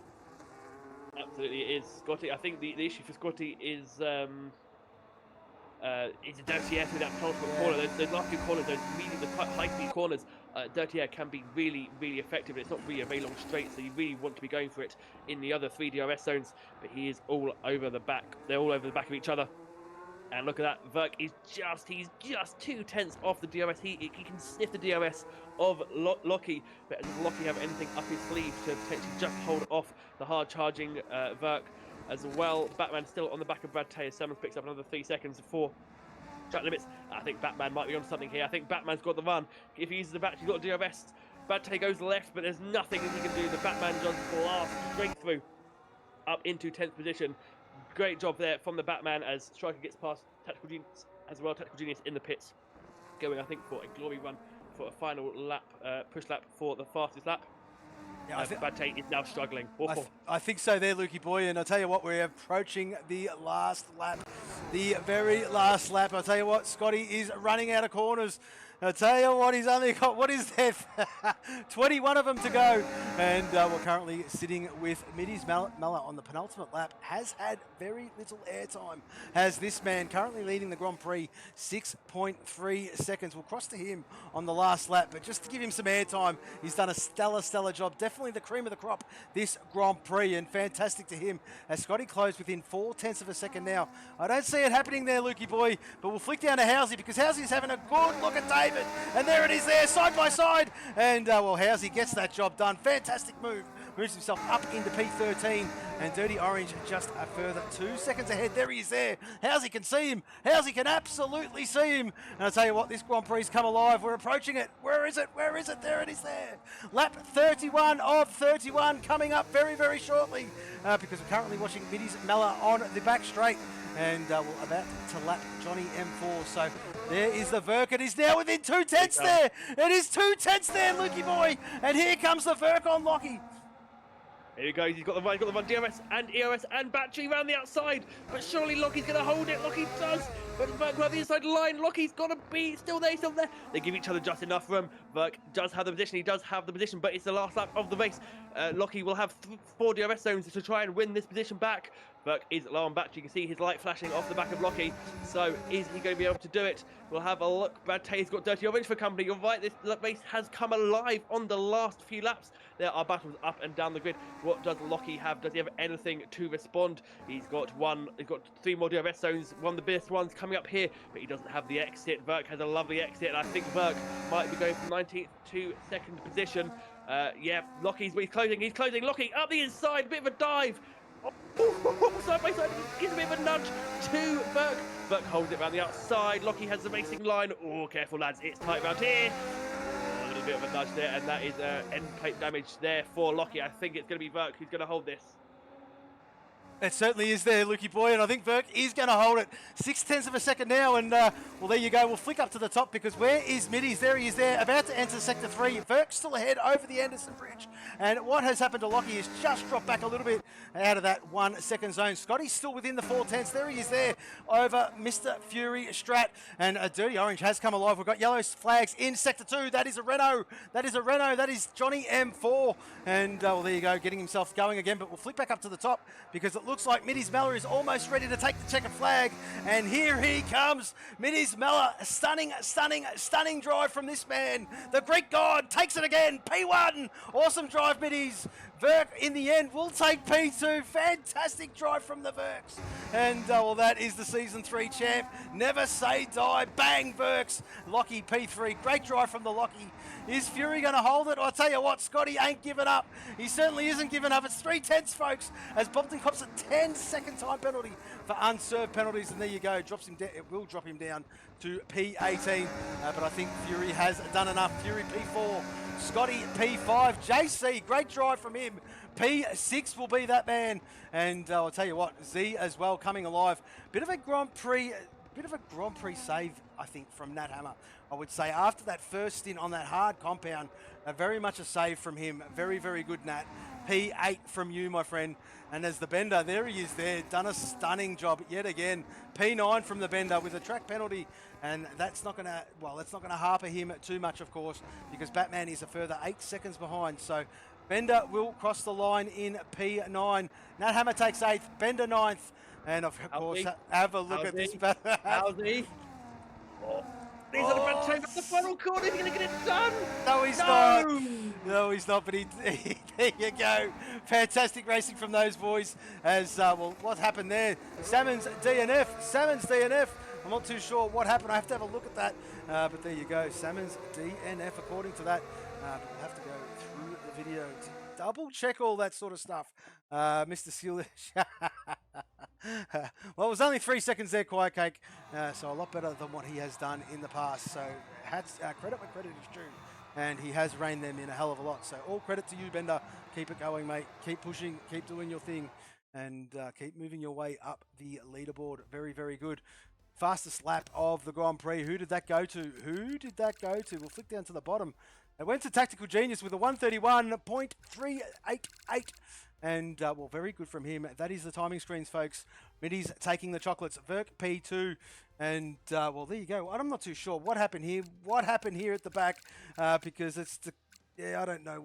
Absolutely, it is. Scotty, I think the issue for Scotty is a dirty air through that penultimate corner. Those last 2 corners, those high-speed corners, dirty air can be really effective, but it's not really a very long straight, so you really want to be going for it in the other 3 DRS zones. But he is all over the back. They're all over the back of each other. And look at that, Verk is he's just 2 tenths off the DRS. He can sniff the DRS of Lockie, but does Lockie have anything up his sleeve to potentially just hold off the hard-charging Verk as well? Batman still on the back of Brad Tay as Simmons picks up another 3 seconds before track limits. I think Batman might be on something here. I think Batman's got the run. If he uses the back, he's got DRS. Brad Tay goes left, but there's nothing that he can do. The Batman just blasts straight through up into 10th position. Great job there from the Batman as Striker gets past Tactical Genius as well. Technical Genius in the pits, going, I think, for a glory run for a final lap, push lap for the fastest lap. Yeah, Bate is now struggling. I think so there, Lukey boy, and I'll tell you what, we're approaching the last lap. The very last lap. I'll tell you what, Scotty is running out of corners. I'll tell you what, he's only got, what is there? 21 of them to go. And we're currently sitting with Middies Mella on the penultimate lap. Has had very little airtime. Has this man currently leading the Grand Prix 6.3 seconds. We'll cross to him on the last lap, but just to give him some airtime, he's done a stellar job. Definitely the cream of the crop this Grand Prix, and fantastic to him as Scotty closed within 0.4 of a second now. I don't see it happening there, Lukey boy, but we'll flick down to Housey because Housey's having a good look at David. And there it is there, side by side. And, well, Housey gets that job done. Fantastic move. Moves himself up into P13. And Dirty Orange just a further 2 seconds ahead. There he is there. Housey can see him. Housey can absolutely see him. And I'll tell you what, this Grand Prix's come alive. We're approaching it. Where is it? Where is it? There it is there. Lap 31 of 31 coming up very shortly. Because we're currently watching Middies Mella on the back straight. And we're about to lap Johnny M4. So there is the Verk. It is now within 2/10 there. It is 2/10 there, Lukey boy. And here comes the Verk on Lockie. Here he goes, he's got the run, DRS and ERS and battery around the outside, but surely Lockie's going to hold it. Lockie does, but Verk will have the inside line. Lockie's got to be still there. They give each other just enough room. Verk does have the position, but it's the last lap of the race. Lockie will have 4 DRS zones to try and win this position back. Verk is low on battery. You can see his light flashing off the back of Lockie. So is he going to be able to do it? We'll have a look. Brad Tay's got Dirty Orange for company. You're right, this race has come alive on the last few laps. There are battles up and down the grid. What does Lockie have? Does he have anything to respond? He's got 3 more DRS zones, one of the biggest ones coming up here, but he doesn't have the exit. Verk has a lovely exit, and I think Verk might be going from 19th to 2nd position. Yeah, Lockie's closing. Lockie up the inside, bit of a dive. Side by side, gives a bit of a nudge to Verk. Verk holds it around the outside. Lockie has the racing line. Oh, careful lads, it's tight around here. Oh, a little bit of a nudge there, and that is end plate damage there for Lockie. I think it's going to be Verk who's going to hold this. It certainly is there, Lukey boy, and I think Verk is going to hold it. 0.6 of a second now, and well, there you go. We'll flick up to the top because where is Middies? There he is there, about to enter Sector 3. Verk's still ahead over the Anderson Bridge, and what has happened to Lockie is just dropped back a little bit out of that 1 second zone. Scotty's still within the 4/10. There he is there over Mr. Fury Strat, and a Dirty Orange has come alive. We've got yellow flags in Sector 2. That is a Renault. That is Johnny M4, and well, there you go, getting himself going again, but we'll flick back up to the top because it looks like Middies Mella is almost ready to take the checkered flag, and here he comes. Middies Mella, stunning drive from this man. The Greek God takes it again. P1, awesome drive, Middies. Verk in the end will take P2. Fantastic drive from the Verks. And well, that is the Season 3 champ. Never say die. Bang, Verks. Lockie P3. Great drive from the Lockie. Is Fury going to hold it? I'll tell you what, Scotty ain't giving up. He certainly isn't giving up. It's 3/10, folks, as Bobton cops a 10-second time penalty for unserved penalties. And there you go. Drops him down. It will drop him down to P18. But I think Fury has done enough. Fury P4. Scotty P5, JC, great drive from him. P6 will be that man. And I'll tell you what, Z as well coming alive. Bit of a Grand Prix save, I think, from Nat Hammer. I would say after that first stint on that hard compound, very much a save from him. Very good, Nat. P8 from you, my friend. And as the Bender, there he is there, done a stunning job yet again. P9 from the Bender with a track penalty. And that's not going to harper him too much, of course, because Batman is a further 8 seconds behind. So Bender will cross the line in P9. Nat Hammer takes 8th, Bender 9th. And of course, have a look at this. How's he? Oh. These are the bad times at the final corner. He's going to get it done. No, he's not. No, he's not. But there you go. Fantastic racing from those boys. As well, what happened there? Salmon's DNF. I'm not too sure what happened. I have to have a look at that. But there you go. Salmon's DNF according to that. But we'll have to go through the video to double check all that sort of stuff. Mr. Sealish. Well, it was only 3 seconds there, Quiet Cake. So a lot better than what he has done in the past. So credit where credit is due. And he has reined them in a hell of a lot. So all credit to you, Bender. Keep it going, mate. Keep pushing. Keep doing your thing. And keep moving your way up the leaderboard. Very good. fastest lap of the Grand Prix. Who did that go to? We'll flick down to the bottom. It went to Tactical Genius with a 131.388. And, well, very good from him. That is the timing screens, folks. Middy's taking the chocolates. Verk P2. And, well, there you go. I'm not too sure what happened here. At the back? Because it's the... Yeah, I don't know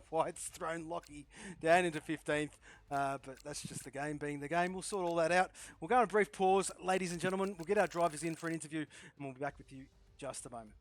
why it's thrown Lockie down into 15th. But that's just the game being the game. We'll sort all that out. We'll go on a brief pause, ladies and gentlemen. We'll get our drivers in for an interview. And we'll be back with you just a moment.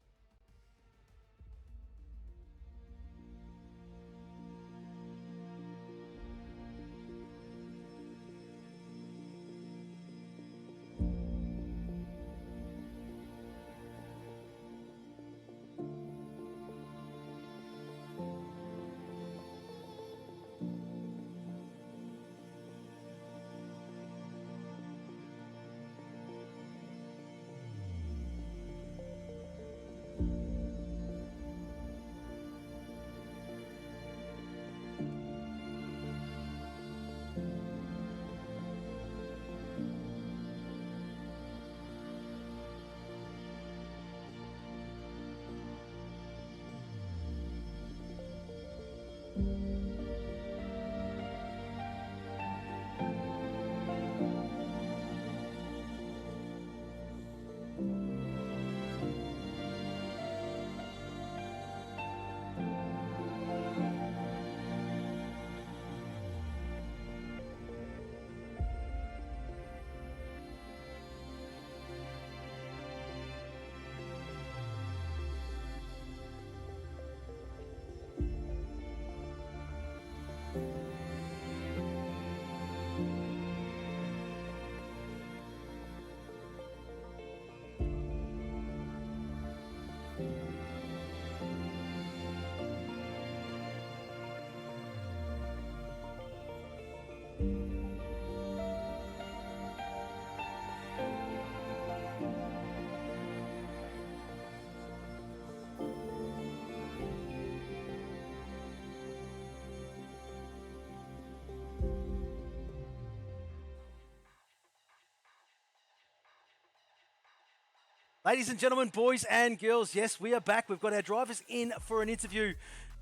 Ladies and gentlemen, boys and girls, yes, we are back. We've got our drivers in for an interview.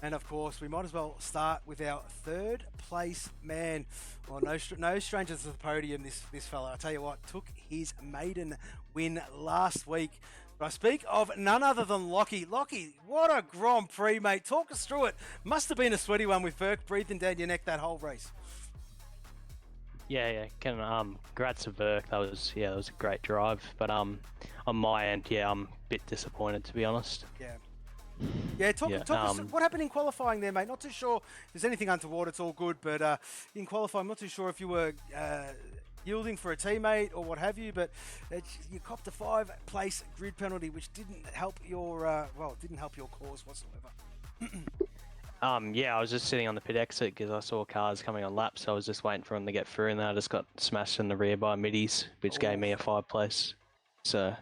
And of course, we might as well start with our third place man. Well, no strangers to the podium, this fella. I tell you what, took his maiden win last week. But I speak of none other than Lockie. Lockie, what a Grand Prix, mate. Talk us through it. Must have been a sweaty one with Verk breathing down your neck that whole race. Yeah. Congrats to Verk. That was a great drive. But on my end, I'm a bit disappointed, to be honest. Yeah, talk us, what happened in qualifying there, mate? Not too sure if there's anything untoward, it's all good, but in qualifying, I'm not too sure if you were yielding for a teammate or what have you, but you copped a 5-place grid penalty, which didn't help your, didn't help your cause whatsoever. I was just sitting on the pit exit because I saw cars coming on laps, so I was just waiting for them to get through, and then I just got smashed in the rear by middies, which gave me a 5-place. So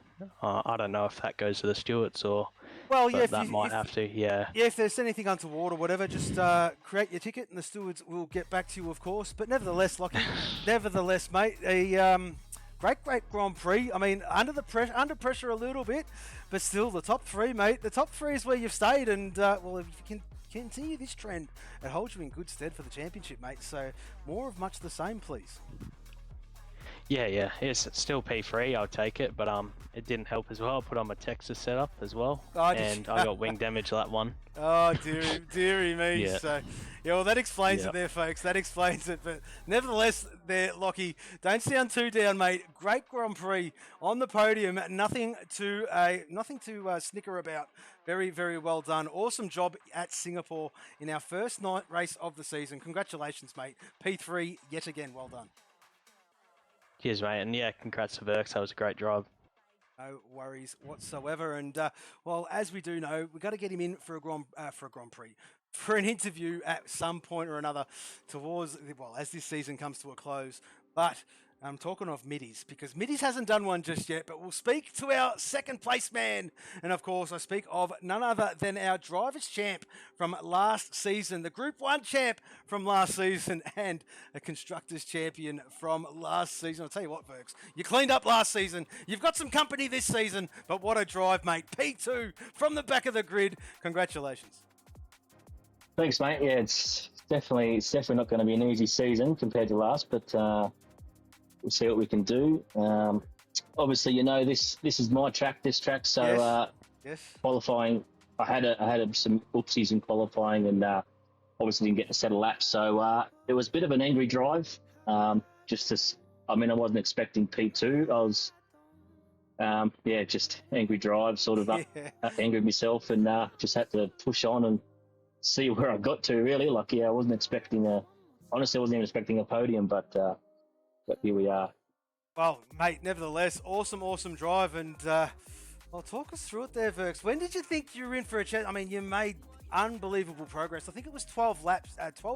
I don't know if that goes to the stewards or... Well, yeah, if there's anything untoward or whatever, just create your ticket and the stewards will get back to you, of course. But nevertheless, Lockie, mate, a great Grand Prix. I mean, under pressure a little bit, but still the top three, mate. The top three is where you've stayed, and if you can continue this trend, it holds you in good stead for the championship, mate. So more of much the same, please. Yeah. It's still P3. I'll take it, but it didn't help as well. I put on my Texas setup as well, and I got wing damage that one. Oh, dearie me. Yeah. So, well, that explains it there, folks. That explains it. But nevertheless, there, Lockie, don't sound too down, mate. Great Grand Prix on the podium. Nothing to snicker about. Very, very well done. Awesome job at Singapore in our first night race of the season. Congratulations, mate. P3 yet again. Well done. Cheers, mate, and congrats to Verks. That was a great drive. No worries whatsoever. And well, as we do know, we've got to get him in for a Grand Prix, for an interview at some point or another towards as this season comes to a close. But I'm talking of Middies, because Middies hasn't done one just yet, but we'll speak to our second place man. And of course, I speak of none other than our drivers champ from last season, the Group 1 champ from last season, and a constructors champion from last season. I'll tell you what, Verks, you cleaned up last season. You've got some company this season, but what a drive, mate. P2 from the back of the grid. Congratulations. Thanks, mate. Yeah, it's definitely not going to be an easy season compared to last, but we'll see what we can do. Obviously, you know, this is my track, so yes. qualifying, I had some oopsies in qualifying, and obviously didn't get to set a lap, so it was a bit of an angry drive. I wasn't expecting P2. I was just angry drive, sort of angry myself, and just had to push on and see where I got to, really. I wasn't expecting honestly I wasn't even expecting a podium, but here we are. Well, mate, nevertheless, awesome drive, and talk us through it there, Verks. When did you think you were in for a chance? I mean, you made unbelievable progress. I think it was 12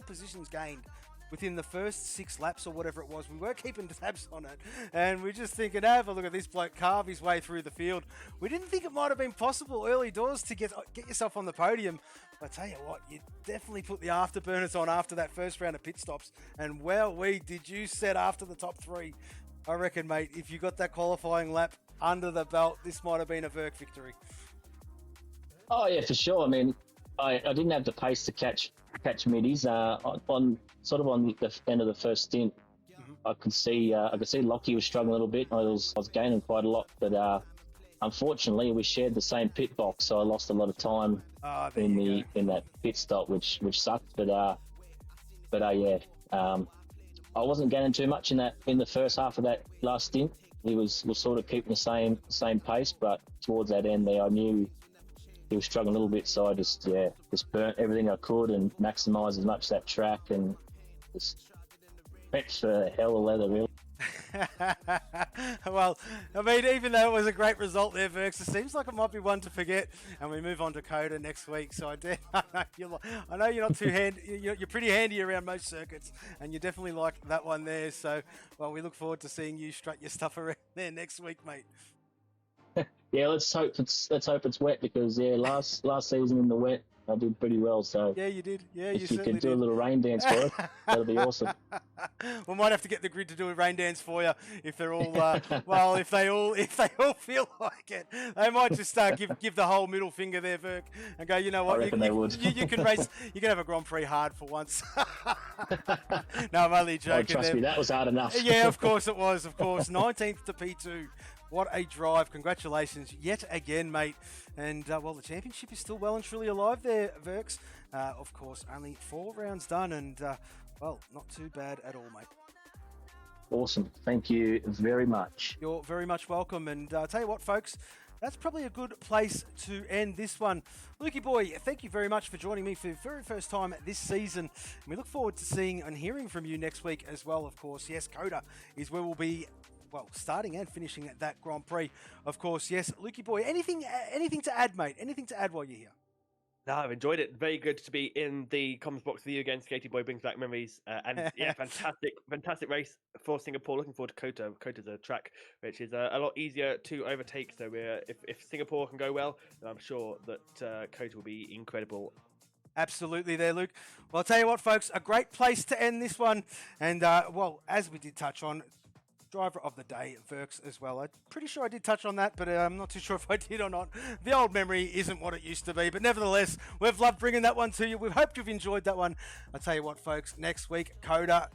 positions gained within the first 6 laps or whatever it was. We were keeping tabs on it, and we're just thinking, have a look at this bloke carve his way through the field. We didn't think it might have been possible early doors to get yourself on the podium. I tell you what, you definitely put the afterburners on after that first round of pit stops, and did you set after the top 3. I reckon, mate, if you got that qualifying lap under the belt, this might have been a Verk victory. Oh yeah, for sure. I mean, I didn't have the pace to catch Middies. On the end of the first stint, I could see Lockie was struggling a little bit. I was gaining quite a lot, but unfortunately we shared the same pit box, so I lost a lot of time in that pit stop, which sucked. But I wasn't gaining too much in the first half of that last stint. He was sort of keeping the same pace, but towards that end there, I knew he was struggling a little bit, so I just burnt everything I could and maximised as much of that track, and just went for hell of leather, really. Well, I mean, even though it was a great result there, Verks, it seems like it might be one to forget, and we move on to Coda next week. So I know you're not too handy. You're pretty handy around most circuits, and you definitely like that one there. So, well, we look forward to seeing you strut your stuff around there next week, mate. Yeah, let's hope it's wet, because last season in the wet I did pretty well. So yeah, you did. Yeah, if you could do a little rain dance for us, that'd be awesome. We might have to get the grid to do a rain dance for you if they're all if they all feel like it. They might just give the whole middle finger there, Verk, and go, you know what? I reckon they would. You can race. You can have a Grand Prix hard for once. No, I'm only joking. Oh, trust me, that was hard enough. Yeah, of course it was. Of course, 19th to P2. What a drive. Congratulations yet again, mate. And, the championship is still well and truly alive there, Verks. Of course, only 4 rounds done, and, not too bad at all, mate. Awesome. Thank you very much. You're very much welcome. And I'll tell you what, folks, that's probably a good place to end this one. Lukey boy, thank you very much for joining me for the very first time this season. And we look forward to seeing and hearing from you next week as well, of course. Yes, Coda is where we'll be starting and finishing at that Grand Prix. Of course, yes, Lukey boy, anything to add, mate? Anything to add while you're here? No, I've enjoyed it. Very good to be in the comments box with you again. Skaty Boy brings back memories. And yeah, fantastic race for Singapore. Looking forward to Kota. Kota's a track which is a lot easier to overtake. So if Singapore can go well, then I'm sure that Kota will be incredible. Absolutely there, Luke. Well, I'll tell you what, folks, a great place to end this one. And, as we did touch on, driver of the day, Verks, as well. I'm pretty sure I did touch on that, but I'm not too sure if I did or not. The old memory isn't what it used to be, but nevertheless, we've loved bringing that one to you. We hope you've enjoyed that one. I'll tell you what, folks, next week, Coda,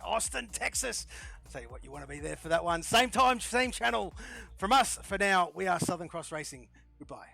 Austin, Texas. I'll tell you what, you want to be there for that one. Same time, same channel. From us, for now, we are Southern Cross Racing. Goodbye.